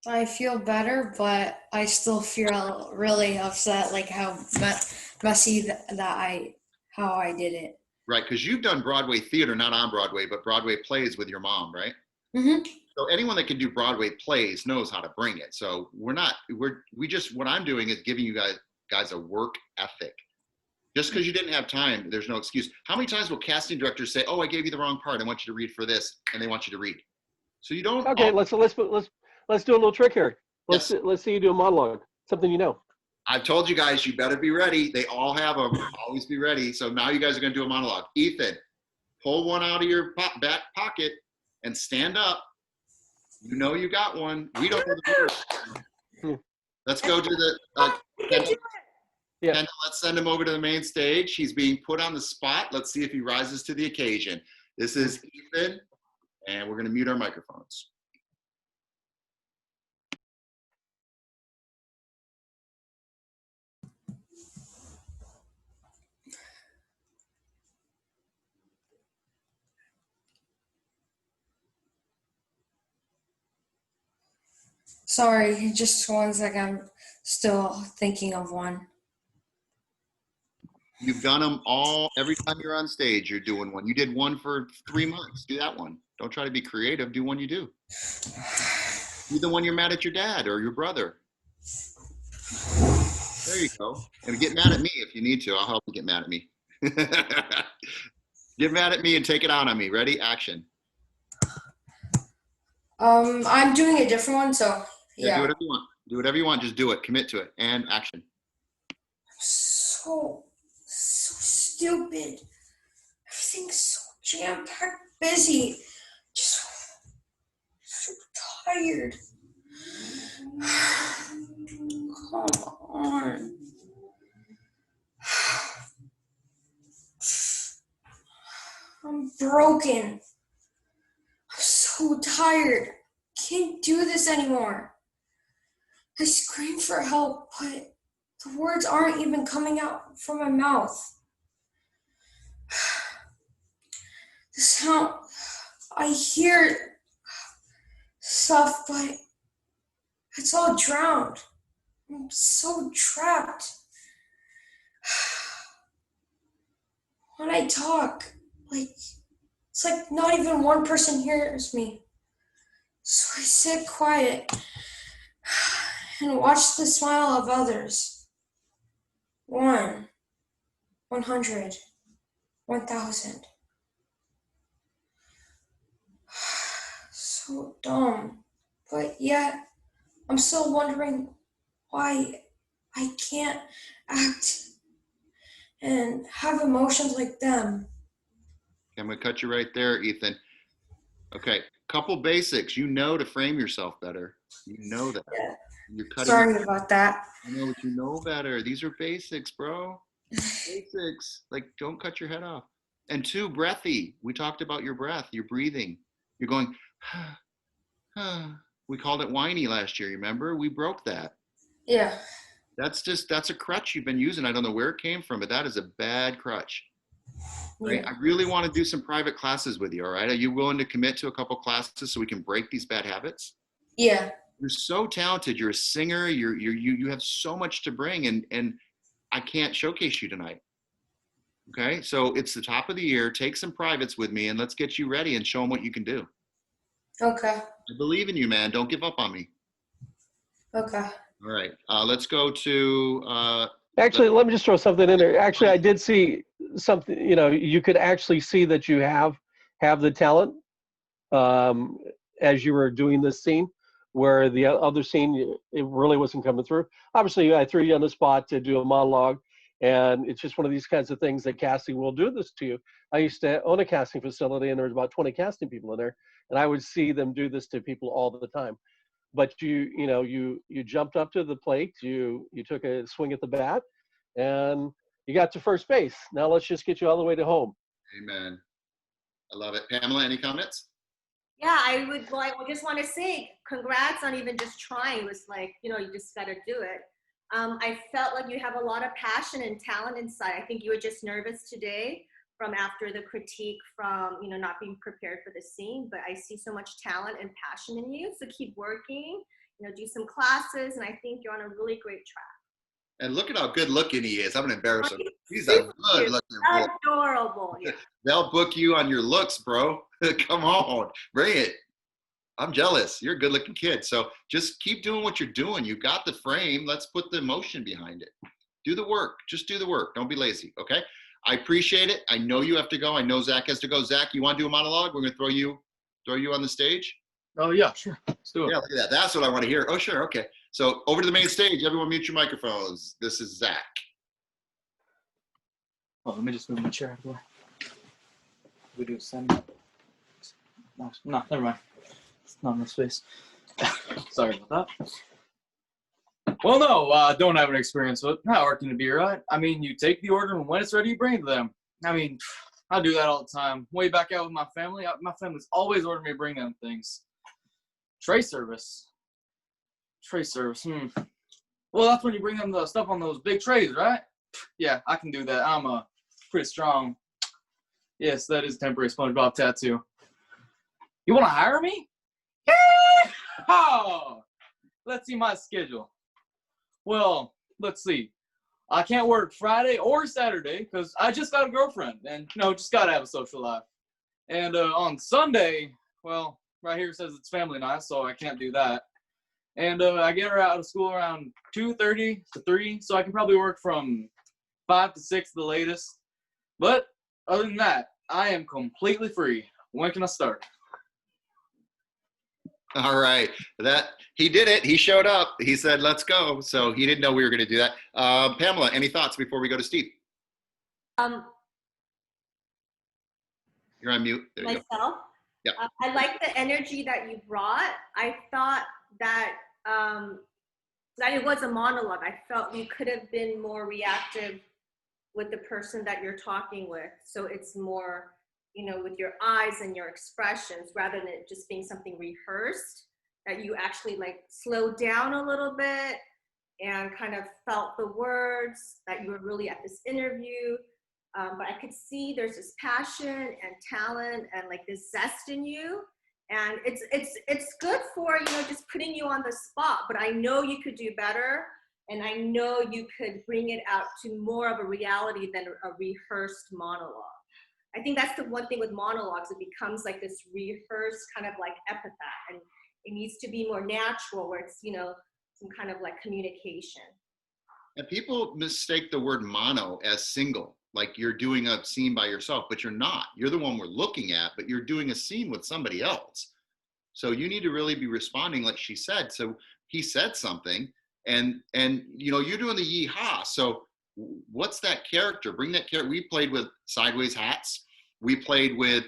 I feel better, but I still feel really upset, like how messy how I did it. Right, because you've done Broadway theater, not on Broadway, but Broadway plays with your mom, right? Mm-hmm. So anyone that can do Broadway plays knows how to bring it. So what I'm doing is giving you guys a work ethic. Just because you didn't have time, there's no excuse. How many times will casting directors say, "Oh, I gave you the wrong part. I want you to read for this," and they want you to read. So you don't. Okay, let's do a little trick here. Let's see you do a monologue. Something you know. I've told you guys, you better be ready. They all have them. Always be ready. So now you guys are going to do a monologue. Ethan, pull one out of your back pocket and stand up. You know you got one. We don't know the words. Let's go to the Kendall, let's send him over to the main stage. He's being put on the spot. Let's see if he rises to the occasion. This is Ethan, and we're going to mute our microphones. Sorry, just one second. I'm still thinking of one. You've done them all. Every time you're on stage, you're doing one. You did one for 3 months. Do that one. Don't try to be creative. Do one you do. Do the one you're mad at your dad or your brother. There you go. And get mad at me if you need to. I'll help you get mad at me. Get mad at me and take it out on me. Ready? Action. I'm doing a different one, so yeah. Do whatever you want. Do whatever you want. Just do it. Commit to it. And action. So stupid. Everything's so jam-packed, busy. Just so tired. Come on. I'm broken. I'm so tired. Can't do this anymore. I scream for help, but the words aren't even coming out from my mouth. The sound, I hear stuff, but it's all drowned. I'm so trapped. When I talk, it's like not even one person hears me. So I sit quiet and watch the smile of others. 1, 100, 1,000. So dumb, but yet I'm still wondering why I can't act and have emotions like them. I'm going to cut you right there, Ethan. Okay, couple basics. You know to frame yourself better. You know that. Yeah. You're cutting. Sorry about that. I know, but you know better. These are basics, bro. Basics. Like, don't cut your head off. And 2, breathy. We talked about your breath, your breathing. You're going, we called it whiny last year, remember? We broke that. Yeah. That's a crutch you've been using. I don't know where it came from, but that is a bad crutch. Right? Yeah. I really want to do some private classes with you, all right? Are you willing to commit to a couple classes so we can break these bad habits? Yeah. You're so talented. You're a singer. You have so much to bring, and I can't showcase you tonight. Okay? So it's the top of the year. Take some privates with me, and let's get you ready and show them what you can do. Okay. I believe in you, man. Don't give up on me. Okay. All right. Let's go to... Actually, let me just throw something in there. Actually, I did see something, you could actually see that you have the talent as you were doing this scene. where the other scene, it really wasn't coming through. Obviously, I threw you on the spot to do a monologue, and it's just one of these kinds of things that casting will do this to you. I used to own a casting facility, and there was about 20 casting people in there, and I would see them do this to people all the time. But you jumped up to the plate, you took a swing at the bat, and you got to first base. Now let's just get you all the way to home. Amen. I love it. Pamela, any comments? Yeah, I just want to say congrats on even just trying. It was like, you just got to do it. I felt like you have a lot of passion and talent inside. I think you were just nervous today from after the critique from, not being prepared for the scene, but I see so much talent and passion in you. So keep working, do some classes, and I think you're on a really great track. And look at how good looking he is. I'm gonna embarrass him. He's a good looking boy. Adorable. Yeah. They'll book you on your looks, bro. Come on, bring it. I'm jealous. You're a good looking kid. So just keep doing what you're doing. You got the frame. Let's put the emotion behind it. Do the work. Just do the work. Don't be lazy. Okay. I appreciate it. I know you have to go. I know Zach has to go. Zach, you want to do a monologue? We're gonna throw you on the stage. Oh yeah, sure. Let's do it. Yeah, look at that. That's what I want to hear. Oh sure. Okay. So over to the main stage. Everyone mute your microphones. This is Zach. Oh, let me just move my chair out of the way. We do send. No, never mind. It's not enough space. Sorry about that. Well, no, don't have an experience with not working a beer, right? I mean, you take the order, and when it's ready, you bring it to them. I mean, I do that all the time. Way back out with my family, my family's always ordered me to bring them things. Tray service. Well, that's when you bring them the stuff on those big trays, right? Yeah, I can do that. I'm pretty strong. Yes, that is a temporary SpongeBob tattoo. You want to hire me? Yeah! Let's see my schedule. Well, let's see. I can't work Friday or Saturday because I just got a girlfriend and, just got to have a social life. And on Sunday, well, right here it says it's family night, so I can't do that. And I get her out of school around 2:30 to 3, so I can probably work from 5 to 6 the latest. But other than that, I am completely free. When can I start? All right. He did it. He showed up. He said, let's go. So he didn't know we were going to do that. Pamela, any thoughts before we go to Steve? You're on mute. There you myself. go. Yeah. I like the energy that you brought. I thought that it was a monologue. I felt you could have been more reactive with the person that you're talking with. So it's more, with your eyes and your expressions rather than it just being something rehearsed, that you actually slowed down a little bit and kind of felt the words, that you were really at this interview. But I could see there's this passion and talent and this zest in you. And it's good for, just putting you on the spot, but I know you could do better. And I know you could bring it out to more of a reality than a rehearsed monologue. I think that's the one thing with monologues. It becomes this rehearsed kind of epithet, and it needs to be more natural where it's, some kind of communication. And people mistake the word mono as single, like you're doing a scene by yourself, but you're not. You're the one we're looking at, but you're doing a scene with somebody else. So you need to really be responding like she said. So he said something, and you're doing the yee-haw. So what's that character? Bring that character. We played with sideways hats. We played with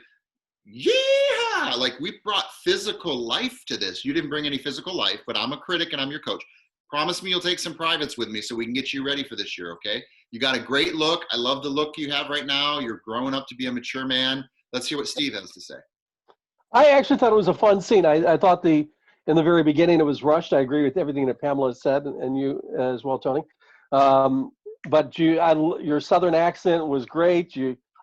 yeah, we brought physical life to this. You didn't bring any physical life, but I'm a critic and I'm your coach. Promise me you'll take some privates with me so we can get you ready for this year, okay? You got a great look. I love the look you have right now. You're growing up to be a mature man. Let's hear what Steve has to say. I actually thought it was a fun scene. I thought in the very beginning it was rushed. I agree with everything that Pamela said, and you as well, Tony. But your Southern accent was great.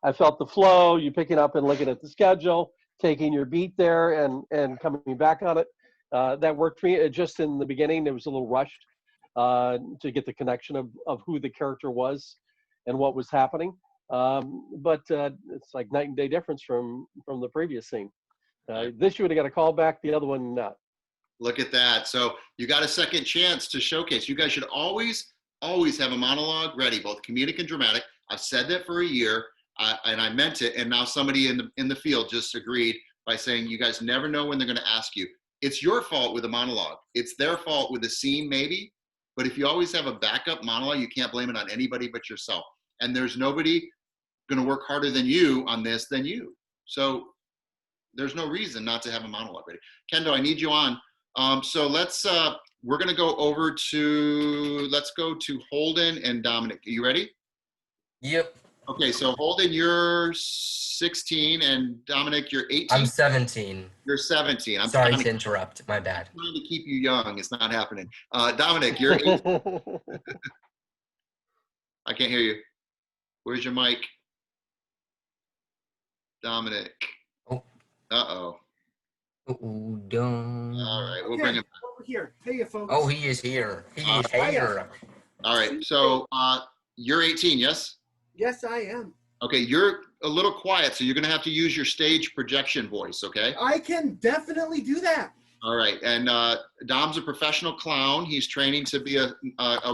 I felt the flow. You picking up and looking at the schedule, taking your beat there, and coming back on it. That worked for me. Just in the beginning, it was a little rushed to get the connection of who the character was and what was happening. But it's like night and day difference from the previous scene. This you would have got a call back. The other one not. Look at that. So you got a second chance to showcase. You guys should always have a monologue ready, both comedic and dramatic. I've said that for a year, and I meant it. And now somebody in the field just agreed by saying, you guys never know when they're going to ask you. it's your fault with a monologue. It's their fault with a scene, maybe. But if you always have a backup monologue, you can't blame it on anybody but yourself. And there's nobody going to work harder than you on this than you. So there's no reason not to have a monologue ready. Kendo, I need you on. So let's, we're going to go over to, let's go to Holden and Dominic. Are you ready? Yep. Okay, so Holden, you're 16, and Dominic, you're 18. I'm 17. You're 17. I'm sorry to interrupt. My bad. I'm trying to keep you young. It's not happening. Dominic, you're 18. I can't hear you. Where's your mic? Dominic. Oh. Uh-oh. Ooh, dum. All right, we'll bring him back. Over here. Hey, you folks. Oh, he is here. He is here. All right, so you're 18, yes? Yes, I am. Okay, you're a little quiet, so you're going to have to use your stage projection voice, okay? I can definitely do that. All right, and Dom's a professional clown. He's training to be a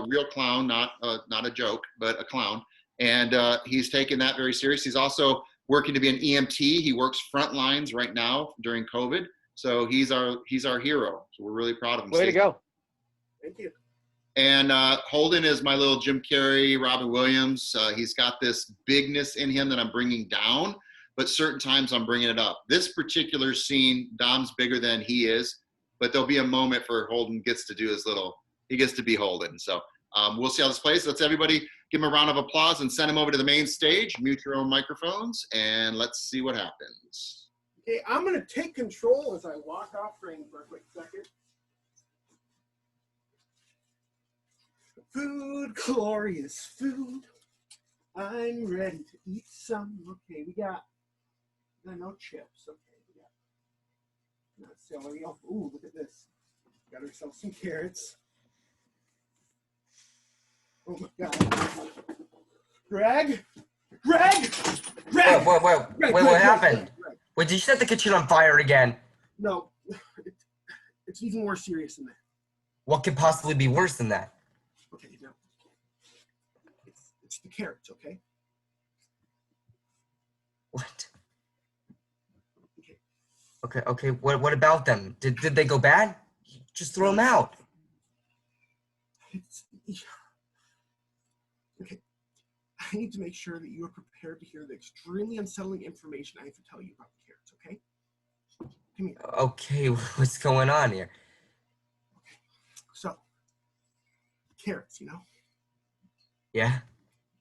real clown, not a joke, but a clown. And he's taken that very serious. He's also working to be an EMT. He works front lines right now during COVID. So he's our hero. So we're really proud of him. Way to go. Thank you. And Holden is my little Jim Carrey, Robin Williams. He's got this bigness in him that I'm bringing down, but certain times I'm bringing it up. This particular scene, Dom's bigger than he is, but there'll be a moment for Holden gets to do his little, he gets to be Holden. So we'll see how this plays. Let's everybody give him a round of applause and send him over to the main stage, mute your own microphones, and let's see what happens. Okay, I'm going to take control as I walk off frame for a quick second. Food, glorious food. I'm ready to eat some. Okay, we got no chips. Okay, we got celery. Oh, ooh, look at this. Got ourselves some carrots. Oh my God. Greg? Greg! Greg! Wait, what happened? Wait, did you set the kitchen on fire again? No, it's even more serious than that. What could possibly be worse than that? Okay, now, it's the carrots, okay? What? Okay, what about them? Did they go bad? Just throw them out. Okay, I need to make sure that you are prepared to hear the extremely unsettling information I have to tell you about the carrots, okay? Come here. Okay, what's going on here? Okay, so, carrots, you know? Yeah?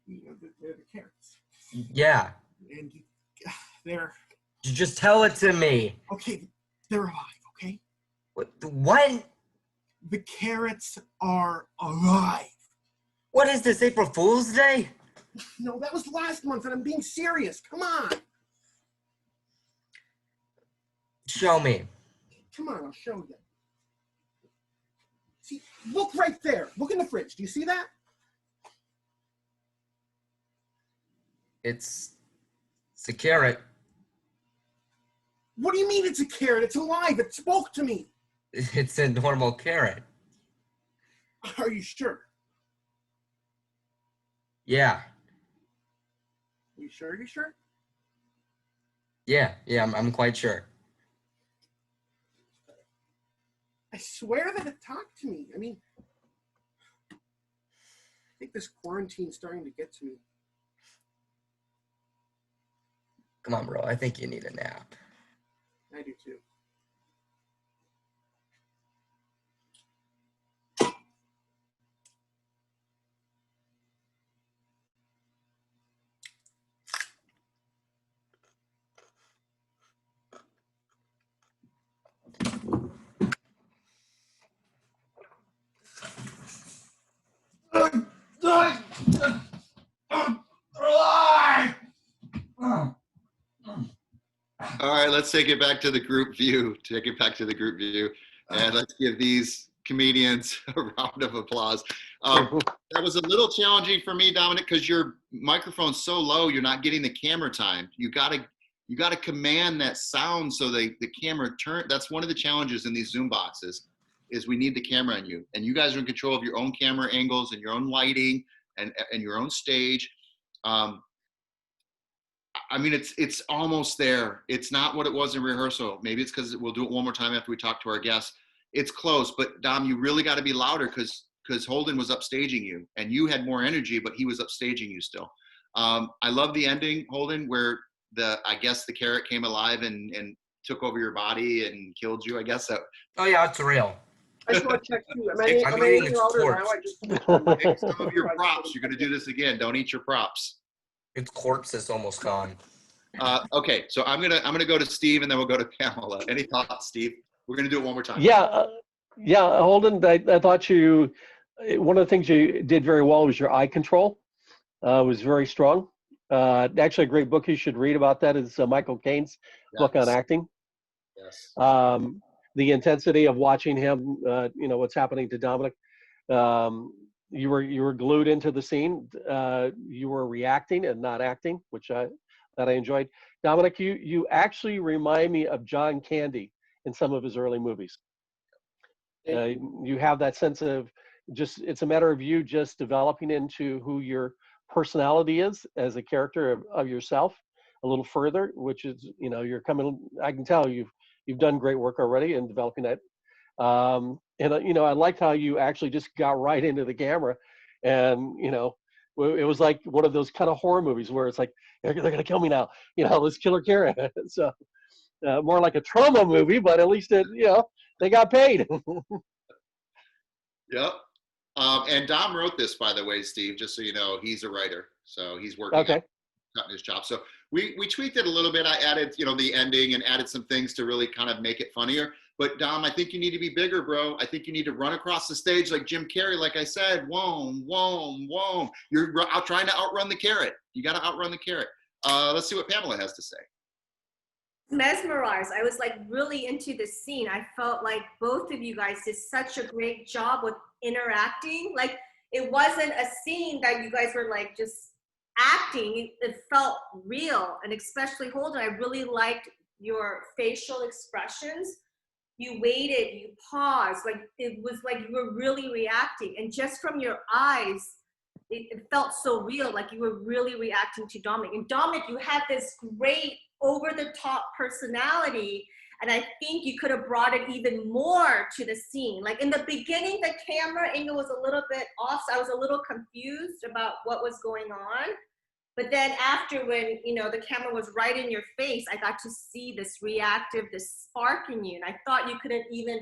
You know, they're the carrots. Yeah. And they're... Just tell it to me. Okay, they're alive, okay? What? The carrots are alive. What is this, April Fool's Day? No, that was last month, and I'm being serious. Come on. Show me. Come on, I'll show you. See, look right there. Look in the fridge. Do you see that? It's a carrot. What do you mean it's a carrot? It's alive. It spoke to me. It's a normal carrot. Are you sure? Yeah. Are you sure? Are you sure? Yeah, I'm quite sure. I swear that it talked to me. I mean, I think this quarantine's starting to get to me. Come on, bro. I think you need a nap. I do too. All right, let's take it back to the group view. And let's give these comedians a round of applause. That was a little challenging for me, Dominic, because your microphone's so low, you're not getting the camera time. You gotta command that sound so the camera turn. That's one of the challenges in these Zoom boxes, is we need the camera on you. And you guys are in control of your own camera angles and your own lighting and your own stage. I mean, it's almost there. It's not what it was in rehearsal. Maybe it's because we'll do it one more time after we talk to our guests. It's close, but Dom, you really got to be louder because Holden was upstaging you, and you had more energy, but he was upstaging you still. I love the ending, Holden, where I guess the carrot came alive and took over your body and killed you. I guess that. Oh yeah, it's real. I just want to check too. Am I'm I eating any its louder now? corpse. I just Take some of your props. You're going to do this again. Don't eat your props. Its corpse is almost gone. Okay, so I'm gonna go to Steve, and then we'll go to Pamela. Any thoughts, Steve? We're gonna do it one more time. Yeah, Holden, I thought one of the things you did very well was your eye control. Was very strong. Actually, a great book you should read about that is Michael Caine's book on acting. Yes. The intensity of watching him, what's happening to Dominic. You were glued into the scene. You were reacting and not acting, which I enjoyed. Dominic, you actually remind me of John Candy in some of his early movies. You have that sense of it's a matter of you just developing into who your personality is as a character of yourself a little further, which is, you're coming, I can tell you've done great work already in developing that. I liked how you actually just got right into the camera, and it was like one of those kind of horror movies where it's like they're gonna kill me now, this killer carrot. So more like a trauma movie, but at least they got paid. Yep. And Dom wrote this, by the way, Steve, just so you know. He's a writer, so he's working on cutting his chops. So we tweaked it a little bit. I added the ending and added some things to really kind of make it funnier. But Dom, I think you need to be bigger, bro. I think you need to run across the stage like Jim Carrey, like I said. Whoa, whoa, whoa. You're trying to outrun the carrot. You got to outrun the carrot. Let's see what Pamela has to say. Mesmerized. I was like really into this scene. I felt like both of you guys did such a great job with interacting. Like it wasn't a scene that you guys were like just acting. It felt real, and especially Holden, I really liked your facial expressions. You waited, you paused, like it was like you were really reacting, and just from your eyes, it felt so real, like you were really reacting to Dominic. And Dominic, you had this great over-the-top personality, and I think you could have brought it even more to the scene. Like in the beginning, the camera angle was a little bit off, so I was a little confused about what was going on. But then after, when the camera was right in your face, I got to see this spark in you, and I thought you could have even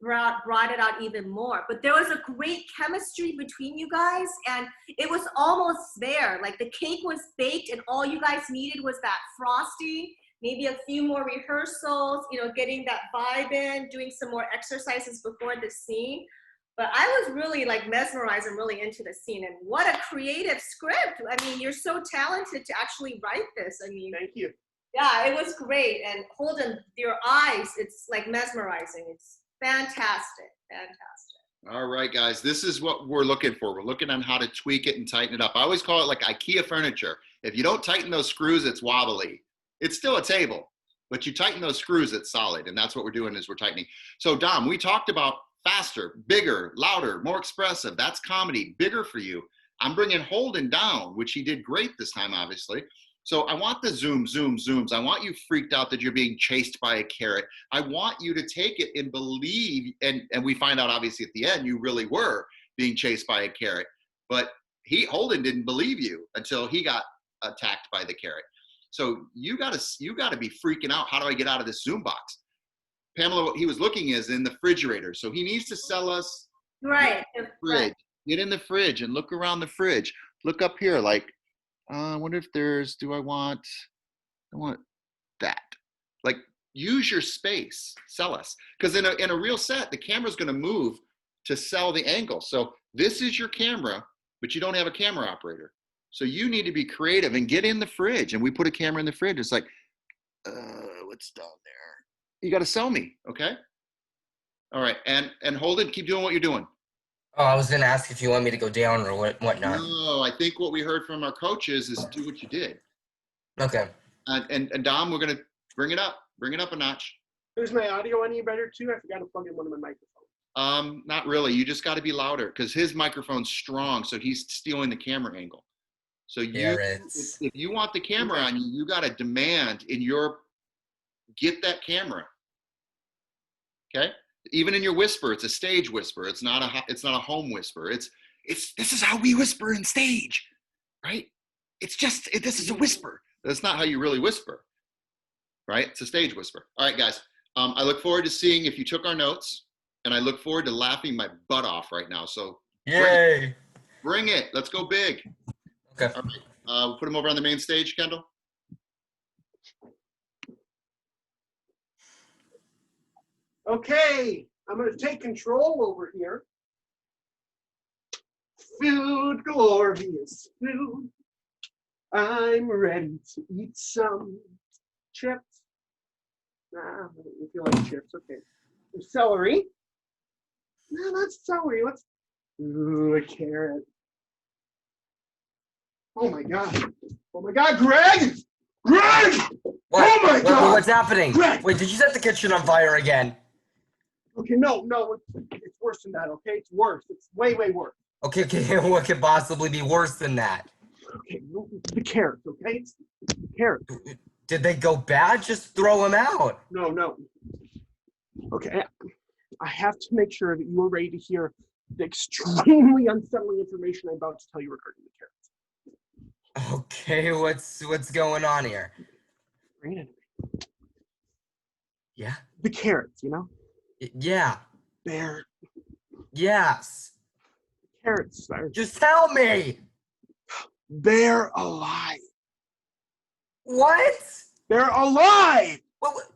brought it out even more. But there was a great chemistry between you guys, and it was almost there. Like the cake was baked, and all you guys needed was that frosting, maybe a few more rehearsals, getting that vibe in, doing some more exercises before the scene. But I was really like mesmerized and really into the scene. And what a creative script. I mean, you're so talented to actually write this. I mean, thank you. Yeah, it was great. And Holden, your eyes, it's like mesmerizing. It's fantastic, fantastic. All right, guys, this is what we're looking for. We're looking on how to tweak it and tighten it up. I always call it like IKEA furniture. If you don't tighten those screws, it's wobbly. It's still a table, but you tighten those screws, it's solid. And that's what we're doing is we're tightening. So Dom, we talked about faster, bigger, louder, more expressive. That's comedy, bigger for you. I'm bringing Holden down, which he did great this time, obviously. So I want the zooms. I want you freaked out that you're being chased by a carrot. I want you to take it and believe, and we find out obviously at the end, you really were being chased by a carrot. But Holden didn't believe you until he got attacked by the carrot. So you gotta be freaking out. How do I get out of this Zoom box? Pamela, what he was looking is in the refrigerator. So he needs to sell us right. The fridge. Get in the fridge and look around the fridge. Look up here, like, I wonder if I want that. Like, use your space, sell us. Because in a real set, the camera's gonna move to sell the angle. So this is your camera, but you don't have a camera operator. So you need to be creative and get in the fridge. And we put a camera in the fridge. It's like, what's down there? You got to sell me, okay? All right, and Holden, keep doing what you're doing. Oh, I was gonna ask if you want me to go down or whatnot. No, I think what we heard from our coaches is do what you did. Okay. And Dom, we're gonna bring it up a notch. Is my audio any better too? I forgot to plug in one of my microphones. Not really. You just got to be louder because his microphone's strong, so he's stealing the camera angle. So you, Carrots. if you want the camera on you, you got to demand get that camera. Okay. Even in your whisper, it's a stage whisper. It's not a home whisper. This is how we whisper in stage, right? This is a whisper. That's not how you really whisper, right? It's a stage whisper. All right, guys. I look forward to seeing if you took our notes, and I look forward to laughing my butt off right now. So Yay. Bring it. Let's go big. Okay. All right. We'll put him over on the main stage, Kendall. Okay, I'm going to take control over here. Food, glorious food. I'm ready to eat some chips. Nah, I don't feel like chips. Okay. Some celery. No, not celery. Ooh, a carrot. Oh my God. Oh my God, Greg! Greg! What? Oh my God! What's happening? Greg! Wait, did you set the kitchen on fire again? Okay, no, it's worse than that, okay? It's worse. It's way, way worse. Okay, what could possibly be worse than that? Okay, the carrots, okay? It's the carrots. Did they go bad? Just throw them out. No. Okay, I have to make sure that you are ready to hear the extremely unsettling information I'm about to tell you regarding the carrots. Okay, what's going on here? Bring it in. Yeah? The carrots, you know? Yeah. They're Yes. carrots. Just tell me. They're alive. What? They're alive!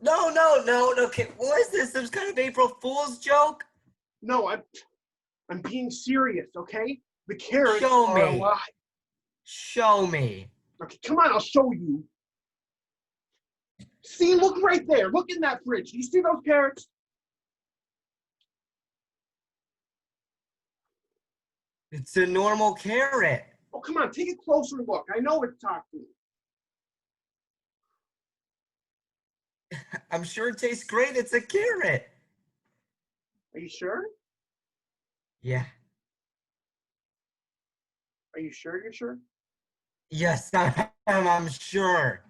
No. Okay, what is this? Some kind of April Fool's joke? No, I'm being serious, okay? The carrots Show are me. alive. Show me. Okay, come on, I'll show you. See, look right there. Look in that fridge. Do you see those carrots? It's a normal carrot. Oh, come on, take a closer look. I know it's talking. I'm sure it tastes great. It's a carrot. Are you sure? Yeah. Are you sure you're sure? Yes, I'm sure.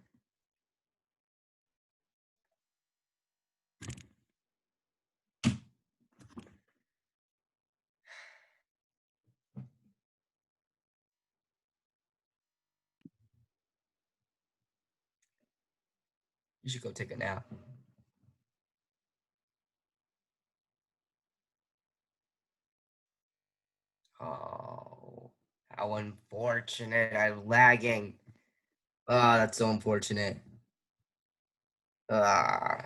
You should go take a nap. Oh, how unfortunate. I'm lagging. Ah, that's so unfortunate. Ah.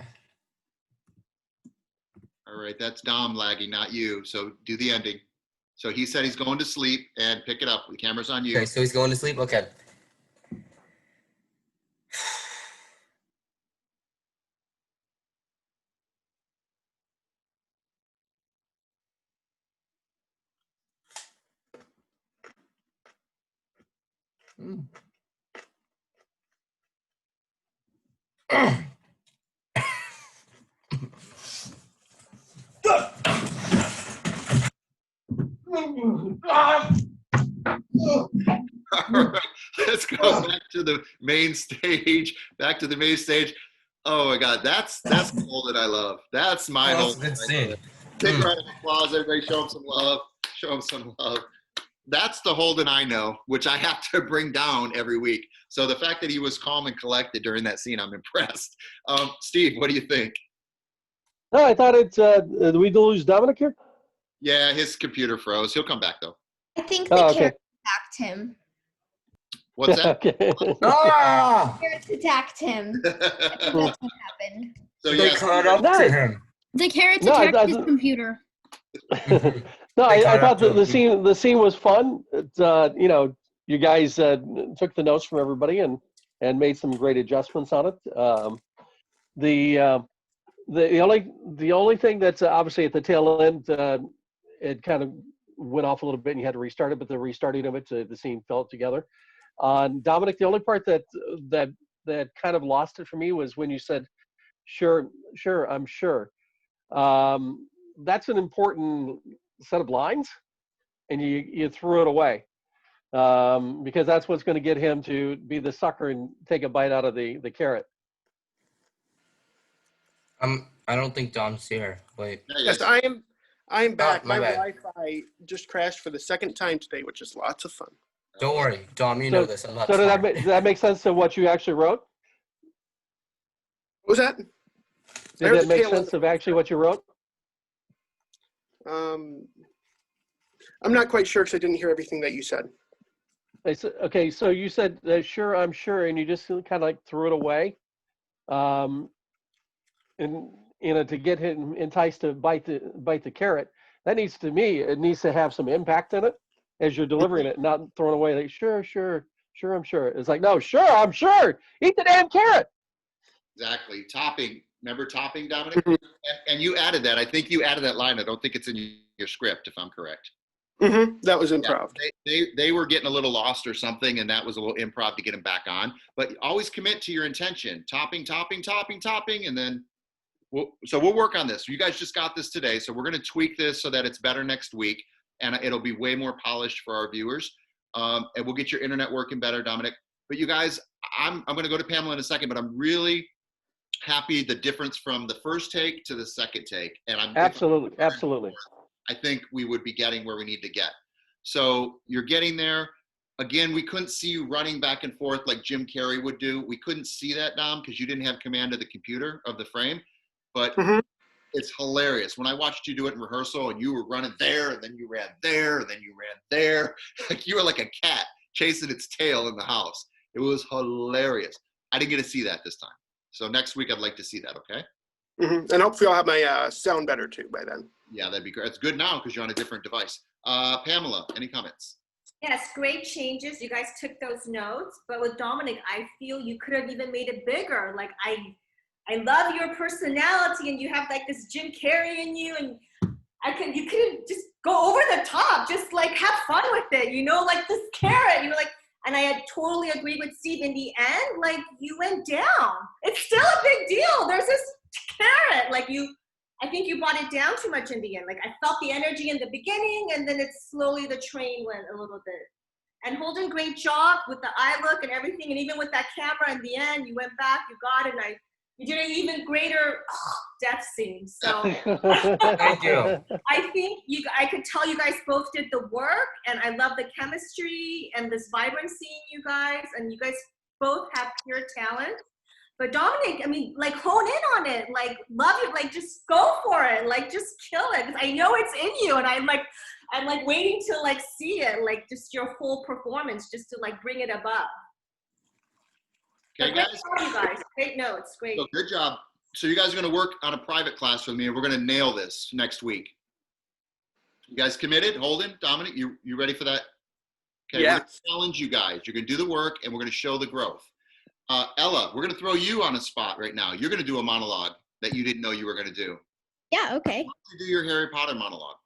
All right, that's Dom lagging, not you. So do the ending. So he said he's going to sleep, and pick it up. The camera's on you. Okay, so he's going to sleep? Okay. All right, let's go back to the main stage. Back to the main stage. Oh my God, that's the hole that I love. That's my hole. That's a good scene. Big round of applause, everybody. Show him some love. Show him some love. That's the Holden I know, which I have to bring down every week. So the fact that he was calm and collected during that scene, I'm impressed. Steve, what do you think? No, I thought it's. Do we lose Dominic here? Yeah, his computer froze. He'll come back though. I think the carrots attacked him. What's that? Okay. Ah! Carrots attacked him. I think that's what happened. So They caught up to him. The carrots No, attacked his computer. No, I caught thought up to the him. scene was fun. It's, you know, you guys took the notes from everybody and made some great adjustments on it. The only thing that's obviously at the tail end, it kind of went off a little bit and you had to restart it, but the restarting of it, the scene fell together. Dominic, the only part that kind of lost it for me was when you said, "Sure, I'm sure." That's an important set of lines, and you threw it away. because that's what's going to get him to be the sucker and take a bite out of the carrot. I don't think Dom's here. Wait. Yes, I am back. my My bad. Wi-Fi just crashed for the second time today, which is lots of fun. Don't worry, Dom. You So- know this. I'm not So smart. does that make sense to what you actually wrote? What was that? Did that make sense of actually what you wrote? I'm not quite sure because I didn't hear everything that you said. Okay, so you said sure, I'm sure, and you just kind of like threw it away, and to get him enticed to bite the carrot. That needs it needs to have some impact in it as you're delivering it, not throwing away like sure, I'm sure. It's like no, sure, I'm sure. Eat the damn carrot. Exactly. Topping. Remember topping, Dominic? And you added that. I think you added that line. I don't think it's in your script, if I'm correct. That was improv. Yeah, they were getting a little lost or something, and that was a little improv to get them back on. But always commit to your intention. Topping, and then we'll work on this. You guys just got this today, so we're going to tweak this so that it's better next week, and it'll be way more polished for our viewers. And we'll get your internet working better, Dominic. But you guys, I'm going to go to Pamela in a second, but I'm really happy the difference from the first take to the second take. And I'm absolutely. I think we would be getting where we need to get. So you're getting there. Again, we couldn't see you running back and forth like Jim Carrey would do. We couldn't see that, Dom, because you didn't have command of the computer, of the frame. But it's hilarious. When I watched you do it in rehearsal and you were running there, and then you ran there, and then you ran there. Like you were like a cat chasing its tail in the house. It was hilarious. I didn't get to see that this time. So next week, I'd like to see that, okay? And hopefully I'll have my sound better too by then. Yeah, that'd be great. It's good now because you're on a different device. Pamela, any comments? Yes, great changes. You guys took those notes. But with Dominic, I feel you could have even made it bigger. Like, I love your personality, and you have like this Jim Carrey in you, and you could just go over the top, just like have fun with it, like this carrot, like. And I had totally agreed with Steve in the end, like you went down. It's still a big deal. There's this carrot, I think you brought it down too much in the end. Like I felt the energy in the beginning, and then the train went a little bit. And Holden, great job with the eye look and everything. And even with that camera in the end, you went back, you got it, and you did an even greater death scene. So Thank you. I think I could tell you guys both did the work, and I love the chemistry and this vibrancy in you guys, and you guys both have pure talent. But Dominic, hone in on it, love it, just go for it, just kill it. 'Cause I know it's in you, and I'm waiting to see it, just your full performance, just to bring it above. Okay, great guys. job, you guys. Great notes. Great. So good job. So you guys are going to work on a private class with me, and we're going to nail this next week. You guys committed? Holden, Dominic, you ready for that? Okay, yeah. We're going to challenge you guys. You're going to do the work, and we're going to show the growth. Ella, we're going to throw you on a spot right now. You're going to do a monologue that you didn't know you were going to do. Yeah, okay. Why don't you do your Harry Potter monologue?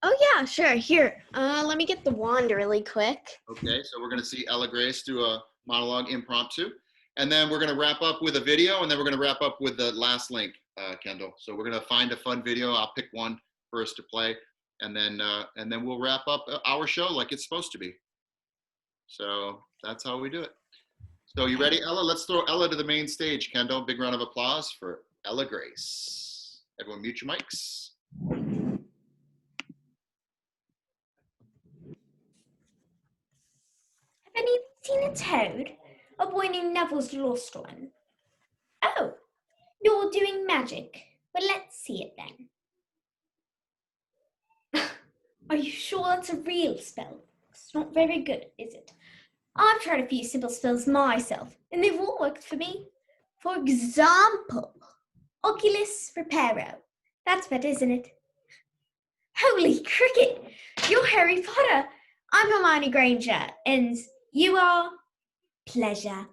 Oh, yeah, sure. Here, let me get the wand really quick. Okay, so we're going to see Ella Grace do a monologue impromptu. And then we're going to wrap up with a video, and then we're going to wrap up with the last link, Kendall. So we're going to find a fun video. I'll pick one for us to play, and then we'll wrap up our show like it's supposed to be. So that's how we do it. So you ready, Ella? Let's throw Ella to the main stage, Kendall. Big round of applause for Ella Grace. Everyone mute your mics. Have any seen a toad? A boy named Neville's lost one. Oh, you're doing magic. Well, let's see it then. Are you sure that's a real spell? It's not very good, is it? I've tried a few simple spells myself, and they've all worked for me. For example, Oculus Reparo. That's better, isn't it? Holy cricket! You're Harry Potter. I'm Hermione Granger, and you are... Pleasure.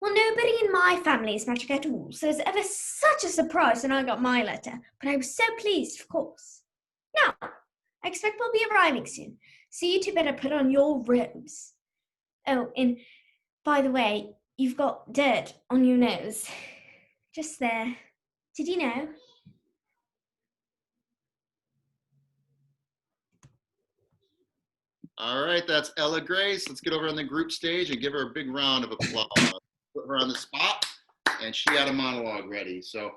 Well, nobody in my family is magic at all, so it's ever such a surprise when I got my letter, but I was so pleased, of course. Now, I expect we'll be arriving soon, so you two better put on your robes. Oh, and by the way, you've got dirt on your nose. Just there. Did you know? All right, that's Ella Grace. Let's get over on the group stage and give her a big round of applause. Put her on the spot, and she had a monologue ready. So,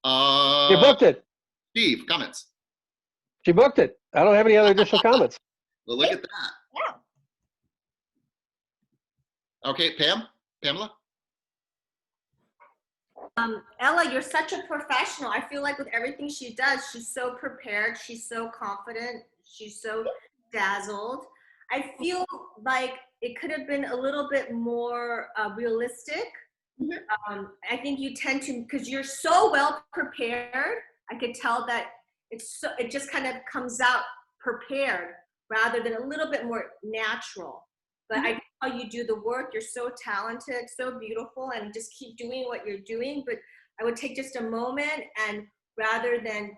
You booked it. Steve, comments. She booked it. I don't have any other additional comments. Well, look at that. Okay, Pamela? Ella, you're such a professional. I feel like with everything she does, she's so prepared. She's so confident. She's so dazzled. I feel like it could have been a little bit more realistic. I think you tend to, because you're so well prepared, I could tell that it just kind of comes out prepared rather than a little bit more natural. But I know how you do the work. You're so talented, so beautiful, and just keep doing what you're doing. But I would take just a moment and rather than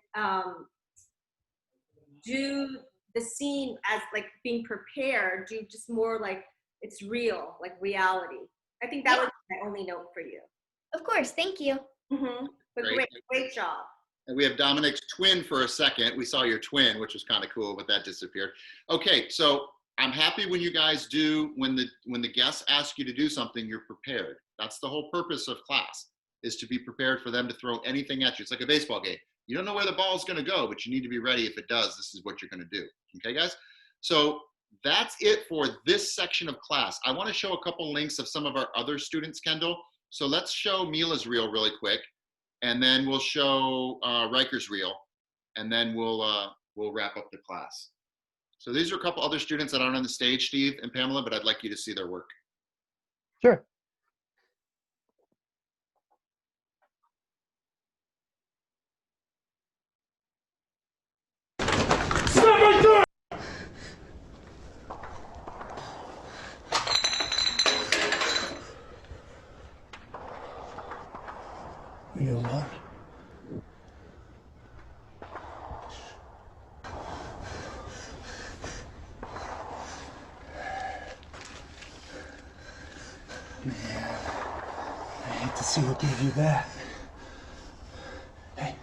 do the scene as like being prepared, do just more like it's real, like reality. I think that was my only note for you. Of course, thank you. But great job. And we have Dominic's twin for a second. We saw your twin, which was kind of cool, but that disappeared. Okay, so I'm happy when you guys do, when the guests ask you to do something, you're prepared. That's the whole purpose of class, is to be prepared for them to throw anything at you. It's like a baseball game. You don't know where the ball is going to go, but you need to be ready. If it does, this is what you're going to do. Okay, guys? So that's it for this section of class. I want to show a couple links of some of our other students, Kendall. So let's show Mila's reel really quick, and then we'll show Riker's reel, and then we'll wrap up the class. So these are a couple other students that aren't on the stage, Steve and Pamela, but I'd like you to see their work. Sure. You what? Man, I hate to see what gave you that. Hey,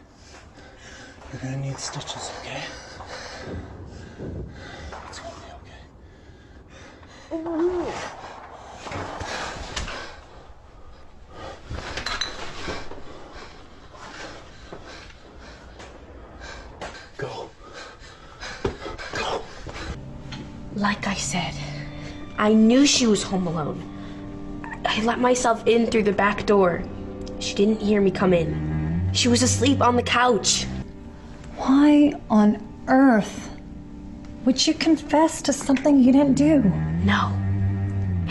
you're gonna need stitches, okay? It's gonna be okay. Ooh. Go. Go. Like I said, I knew she was home alone. I let myself in through the back door. She didn't hear me come in. She was asleep on the couch. Why on earth would you confess to something you didn't do? No.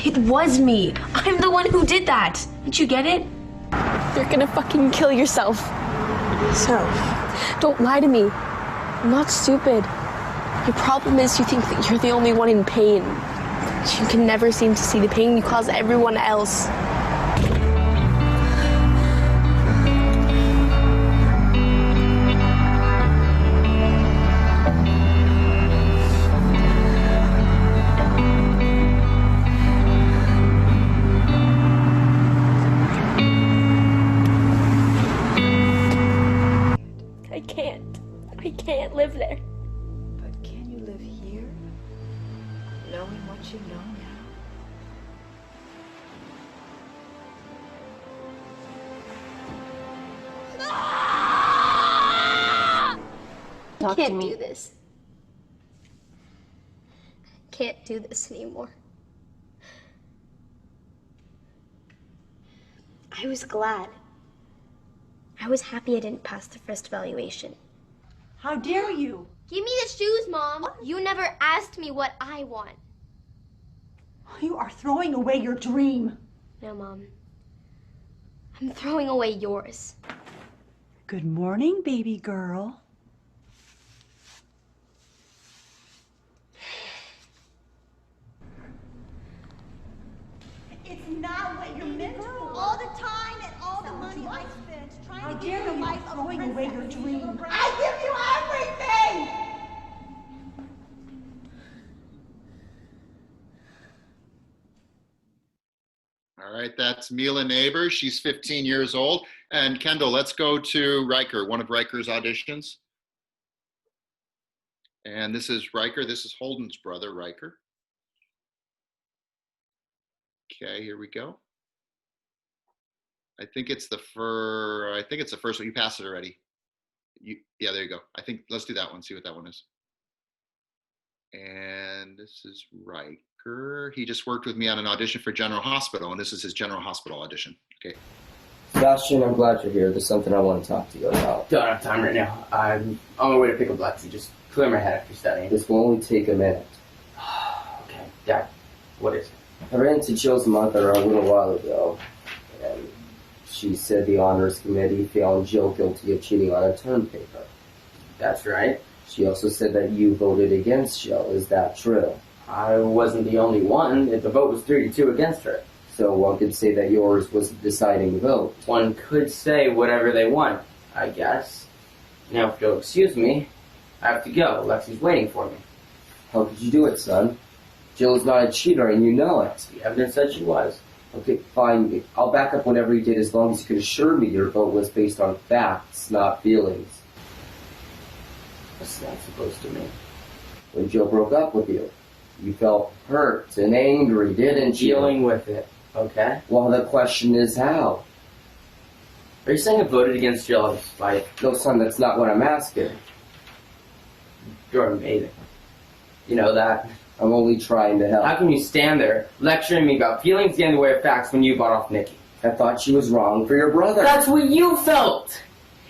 It was me. I'm the one who did that. Did you get it? You're gonna fucking kill yourself. So, don't lie to me. I'm not stupid. Your problem is you think that you're the only one in pain. You can never seem to see the pain you cause everyone else. I can't live there. But can you live here, knowing what you know now? I can't do this. Can't do this anymore. I was glad. I was happy I didn't pass the first evaluation. How dare you? Give me the shoes, Mom. You never asked me what I want. You are throwing away your dream. No, Mom. I'm throwing away yours. Good morning, baby girl. It's not what you're meant for. All the time and all the money I spent trying to get your life throwing away your dream. I give you everything! All right, that's Mila Neighbor. She's 15 years old. And Kendall, let's go to Riker, one of Riker's auditions. And this is Riker. This is Holden's brother, Riker. Okay, here we go. I think it's the first one. You passed it already. Yeah, there you go. I think let's do that one. See what that one is. And this is Riker. He just worked with me on an audition for General Hospital, and this is his General Hospital audition. Okay. Sebastian, I'm glad you're here. There's something I want to talk to you about. Don't have time right now. I'm on my way to pick up Lexi. Just clear my head after studying. This will only take a minute. Okay, Dad, what is it? I ran into Jill's mother a little while ago, and she said the honors committee found Jill guilty of cheating on a term paper. That's right. She also said that you voted against Jill. Is that true? I wasn't the only one. The vote was 3-2 against her. So one could say that yours was the deciding vote. One could say whatever they want, I guess. Now, if you'll excuse me, I have to go. Lexi's waiting for me. How could you do it, son? Jill is not a cheater, and you know it. The evidence said she was. Okay, fine. I'll back up whatever you did as long as you can assure me your vote was based on facts, not feelings. What's that supposed to mean? When Jill broke up with you, you felt hurt and angry, didn't you? Dealing with it, okay? Well, the question is how? Are you saying I voted against Jill out of spite? No, son, that's not what I'm asking. You're amazing. You know that? I'm only trying to help. How can you stand there lecturing me about feelings getting in the way of facts when you bought off Nikki? I thought she was wrong for your brother. That's what you felt!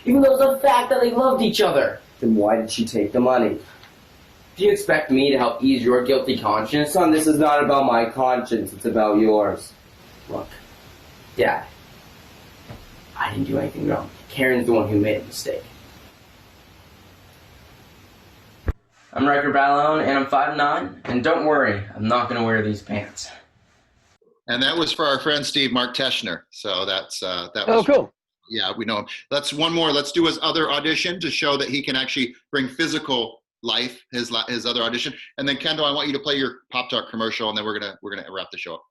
Even though it was a fact that they loved each other. Then why did she take the money? Do you expect me to help ease your guilty conscience? Son, this is not about my conscience, it's about yours. Look, Dad, I didn't do anything wrong. Karen's the one who made a mistake. I'm Riker Ballone, and I'm 5'9", and don't worry, I'm not going to wear these pants. And that was for our friend Steve Mark Teschner. So that was. Oh, cool. Yeah, we know him. Let's one more. Let's do his other audition to show that he can actually bring physical life. His other audition, and then Kendall, I want you to play your Pop-Tart commercial, and then we're gonna wrap the show up.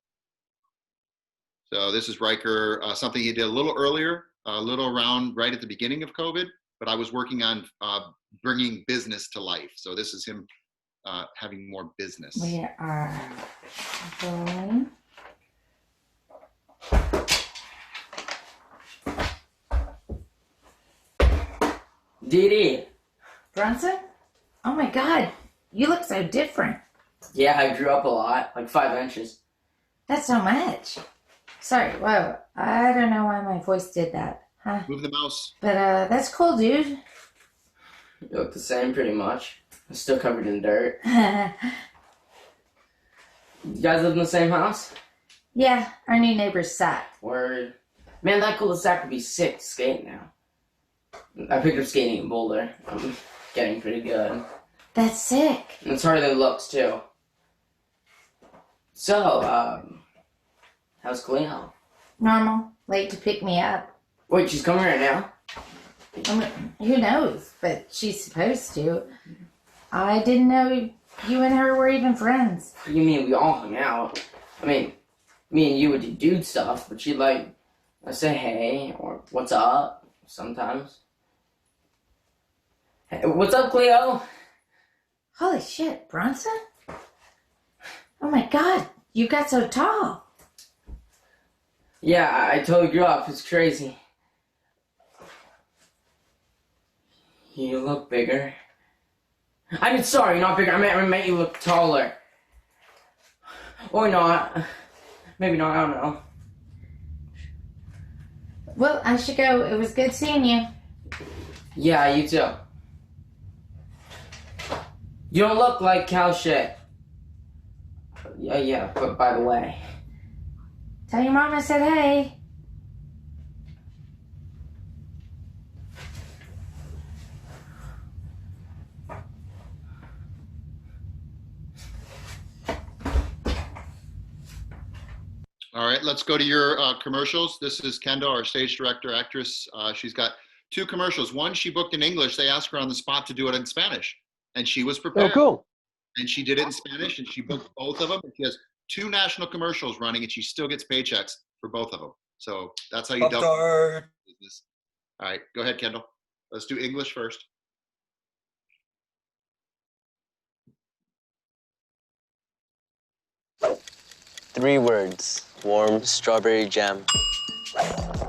So this is Riker, something he did a little earlier, a little around right at the beginning of COVID. But I was working on bringing business to life. So this is him having more business. We are going. Dee Dee. Bronson? Oh my God, you look so different. Yeah, I grew up a lot, like 5 inches. That's so much. Sorry, whoa, I don't know why my voice did that. Huh? Move the mouse. But that's cool, dude. You look the same, pretty much. I'm still covered in dirt. You guys live in the same house? Yeah, our new neighbors suck. Word. Man, that cul-de-sac would be sick to skate now. I picked up skating in Boulder. I'm getting pretty good. That's sick. And it's harder than it looks, too. So, how's Cleo? Normal. Late to pick me up. Wait, she's coming right now? I mean, who knows? But she's supposed to. I didn't know you and her were even friends. You mean we all hung out? I mean, me and you would do dude stuff, but she'd I say hey, or what's up, sometimes. Hey, what's up, Cleo? Holy shit, Bronson? Oh my God, you got so tall. Yeah, I totally grew up. It's crazy. You look bigger. I mean, sorry, not bigger. I meant you look taller. Or not. Maybe not, I don't know. Well, I should go. It was good seeing you. Yeah, you too. You don't look like cow shit. Yeah, but by the way. Tell your mom I said hey. All right, let's go to your commercials. This is Kendall, our stage director, actress. She's got 2 commercials. One she booked in English. They asked her on the spot to do it in Spanish, and she was prepared. Oh, cool. And she did it in Spanish, and she booked both of them. And she has 2 national commercials running, and she still gets paychecks for both of them. So that's how you double business. All right, go ahead, Kendall. Let's do English first. Three words. Warm strawberry jam.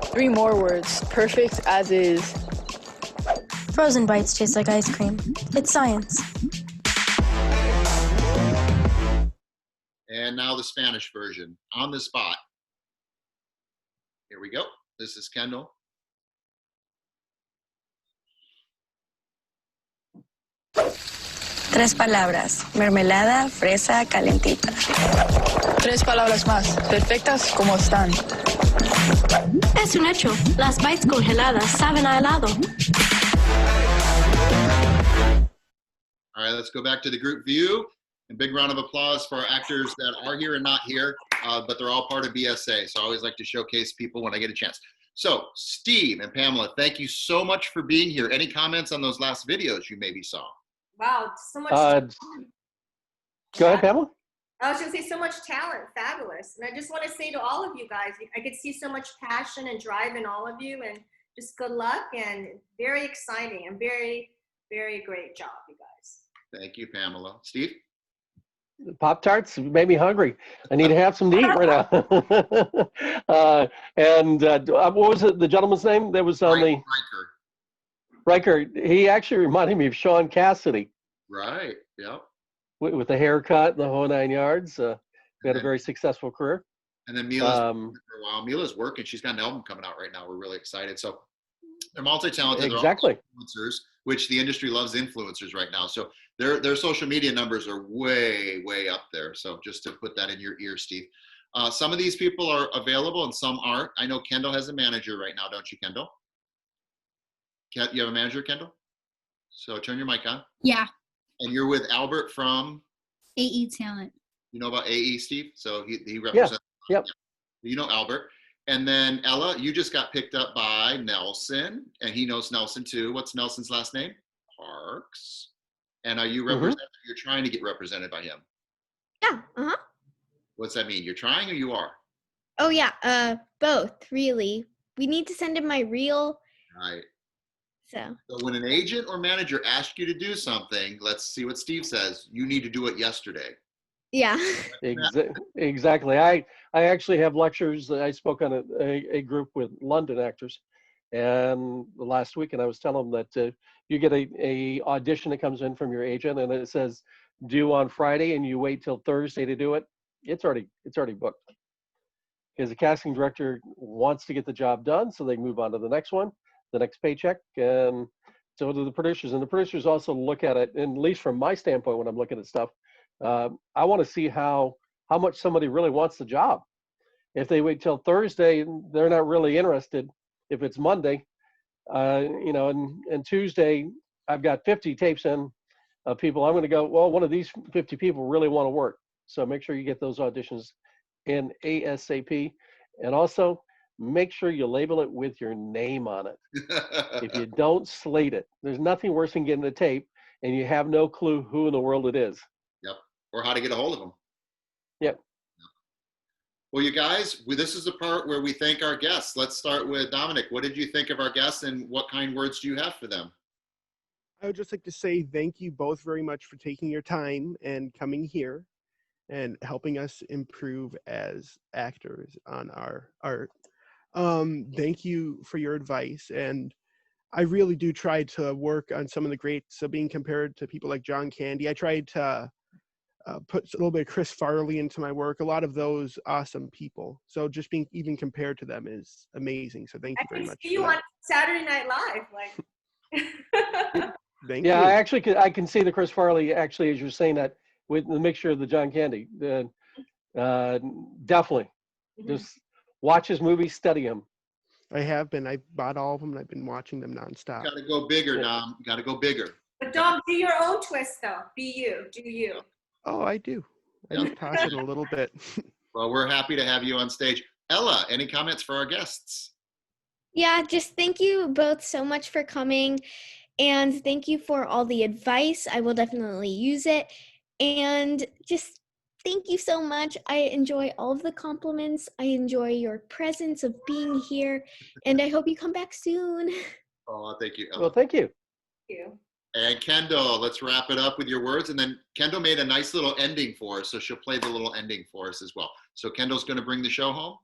3 more words. Perfect as is. Frozen bites taste like ice cream. It's science. And now the Spanish version, on the spot. Here we go. This is Kendall. Tres palabras. Mermelada, fresa, calentita. 3 palabras más. Perfectas como están. Es un hecho. Las bites congeladas saben a helado. All right, let's go back to the group view. And big round of applause for our actors that are here and not here, but they're all part of BSA. So I always like to showcase people when I get a chance. So Steve and Pamela, thank you so much for being here. Any comments on those last videos you maybe saw? Wow, so much. Go ahead, Pamela. I was going to say so much talent, fabulous. And I just want to say to all of you guys, I could see so much passion and drive in all of you, and just good luck and very exciting and very, very great job, you guys. Thank you, Pamela. Steve? Pop-Tarts made me hungry. I need to have some to eat right now. What was it, the gentleman's name that was on the... Riker. He actually reminded me of Sean Cassidy. Right, yeah. With the haircut and the whole 9 yards. We had a very successful career. And then Mila's for a while. Mila's working. She's got an album coming out right now. We're really excited. So they're multi-talented. Exactly. They're all influencers, which the industry loves influencers right now. So their social media numbers are way, way up there. So just to put that in your ear, Steve. Some of these people are available and some aren't. I know Kendall has a manager right now, don't you, Kendall? You have a manager, Kendall? So turn your mic on. Yeah. And you're with Albert from? AE Talent. You know about AE, Steve? So he represents. Yeah. Yep. You know Albert. And then Ella, you just got picked up by Nelson, and he knows Nelson too. What's Nelson's last name? Parks. And are you represented? You're trying to get represented by him. Yeah. Uh-huh. What's that mean? You're trying or you are? Oh yeah. Both really. We need to send him my reel. Right. So when an agent or manager asks you to do something, let's see what Steve says. You need to do it yesterday. Yeah. Exactly. I actually have lectures. I spoke on a group with London actors, and last week, and I was telling them that you get a audition that comes in from your agent, and it says due on Friday, and you wait till Thursday to do it. It's already booked because the casting director wants to get the job done, so they move on to the next one, the next paycheck, and so do the producers. And the producers also look at it, and at least from my standpoint, when I'm looking at stuff. I want to see how much somebody really wants the job. If they wait till Thursday, they're not really interested. If it's Monday, and Tuesday, I've got 50 tapes in of people. I'm going to go, well, one of these 50 people really want to work. So make sure you get those auditions in ASAP. And also make sure you label it with your name on it. If you don't slate it, there's nothing worse than getting a tape and you have no clue who in the world it is. Yep. Or how to get a hold of them. Yep. Well, you guys, this is the part where we thank our guests. Let's start with Dominic. What did you think of our guests and what kind words do you have for them? I would just like to say thank you both very much for taking your time and coming here and helping us improve as actors on our art. Thank you for your advice. And I really do try to work on some of the greats. So being compared to people like John Candy, I tried to put a little bit of Chris Farley into my work, a lot of those awesome people. So just being even compared to them is amazing. So thank you very much. I can see you on Saturday Night Live. Like. Thank you. I can see the Chris Farley, actually, as you're saying that, with the mixture of the John Candy. Definitely. Just watch his movies, study him. I have been. I bought all of them, and I've been watching them nonstop. Got to go bigger, Dom. Got to go bigger. But Dom, do your own twist, though. Be you. Do you. Oh, I do. I just toss it a little bit. Well, we're happy to have you on stage. Ella, any comments for our guests? Yeah, just thank you both so much for coming. And thank you for all the advice. I will definitely use it. And just thank you so much. I enjoy all of the compliments. I enjoy your presence of being here. And I hope you come back soon. Oh, thank you, Ella. Well, thank you. Thank you. And Kendall, let's wrap it up with your words. And then Kendall made a nice little ending for us, so she'll play the little ending for us as well. So Kendall's going to bring the show home.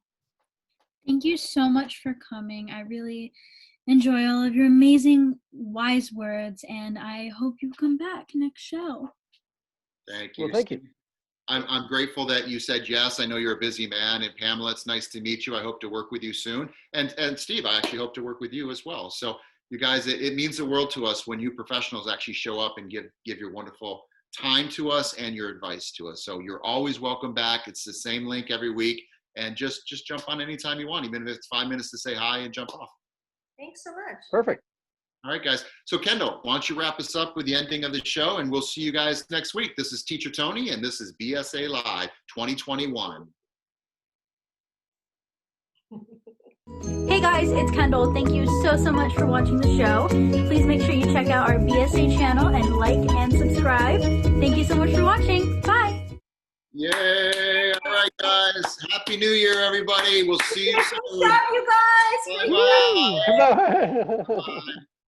Thank you so much for coming. I really enjoy all of your amazing, wise words, and I hope you come back next show. Thank you. Well, thank you. I'm grateful that you said yes. I know you're a busy man. And Pamela, it's nice to meet you. I hope to work with you soon. And Steve, I actually hope to work with you as well. So you guys, it means the world to us when you professionals actually show up and give your wonderful time to us and your advice to us. So you're always welcome back. It's the same link every week. And just jump on anytime you want, even if it's 5 minutes to say hi and jump off. Thanks so much. Perfect. All right, guys. So Kendall, why don't you wrap us up with the ending of the show, and we'll see you guys next week. This is Teacher Tony, and this is BSA Live 2021. Hey guys, it's Kendall. Thank you so much for watching the show. Please make sure you check out our BSA channel and like and subscribe. Thank you so much for watching. Bye. Yay. All right, guys. Happy New Year, everybody. We'll see you soon. Love you guys. Bye-bye. Bye.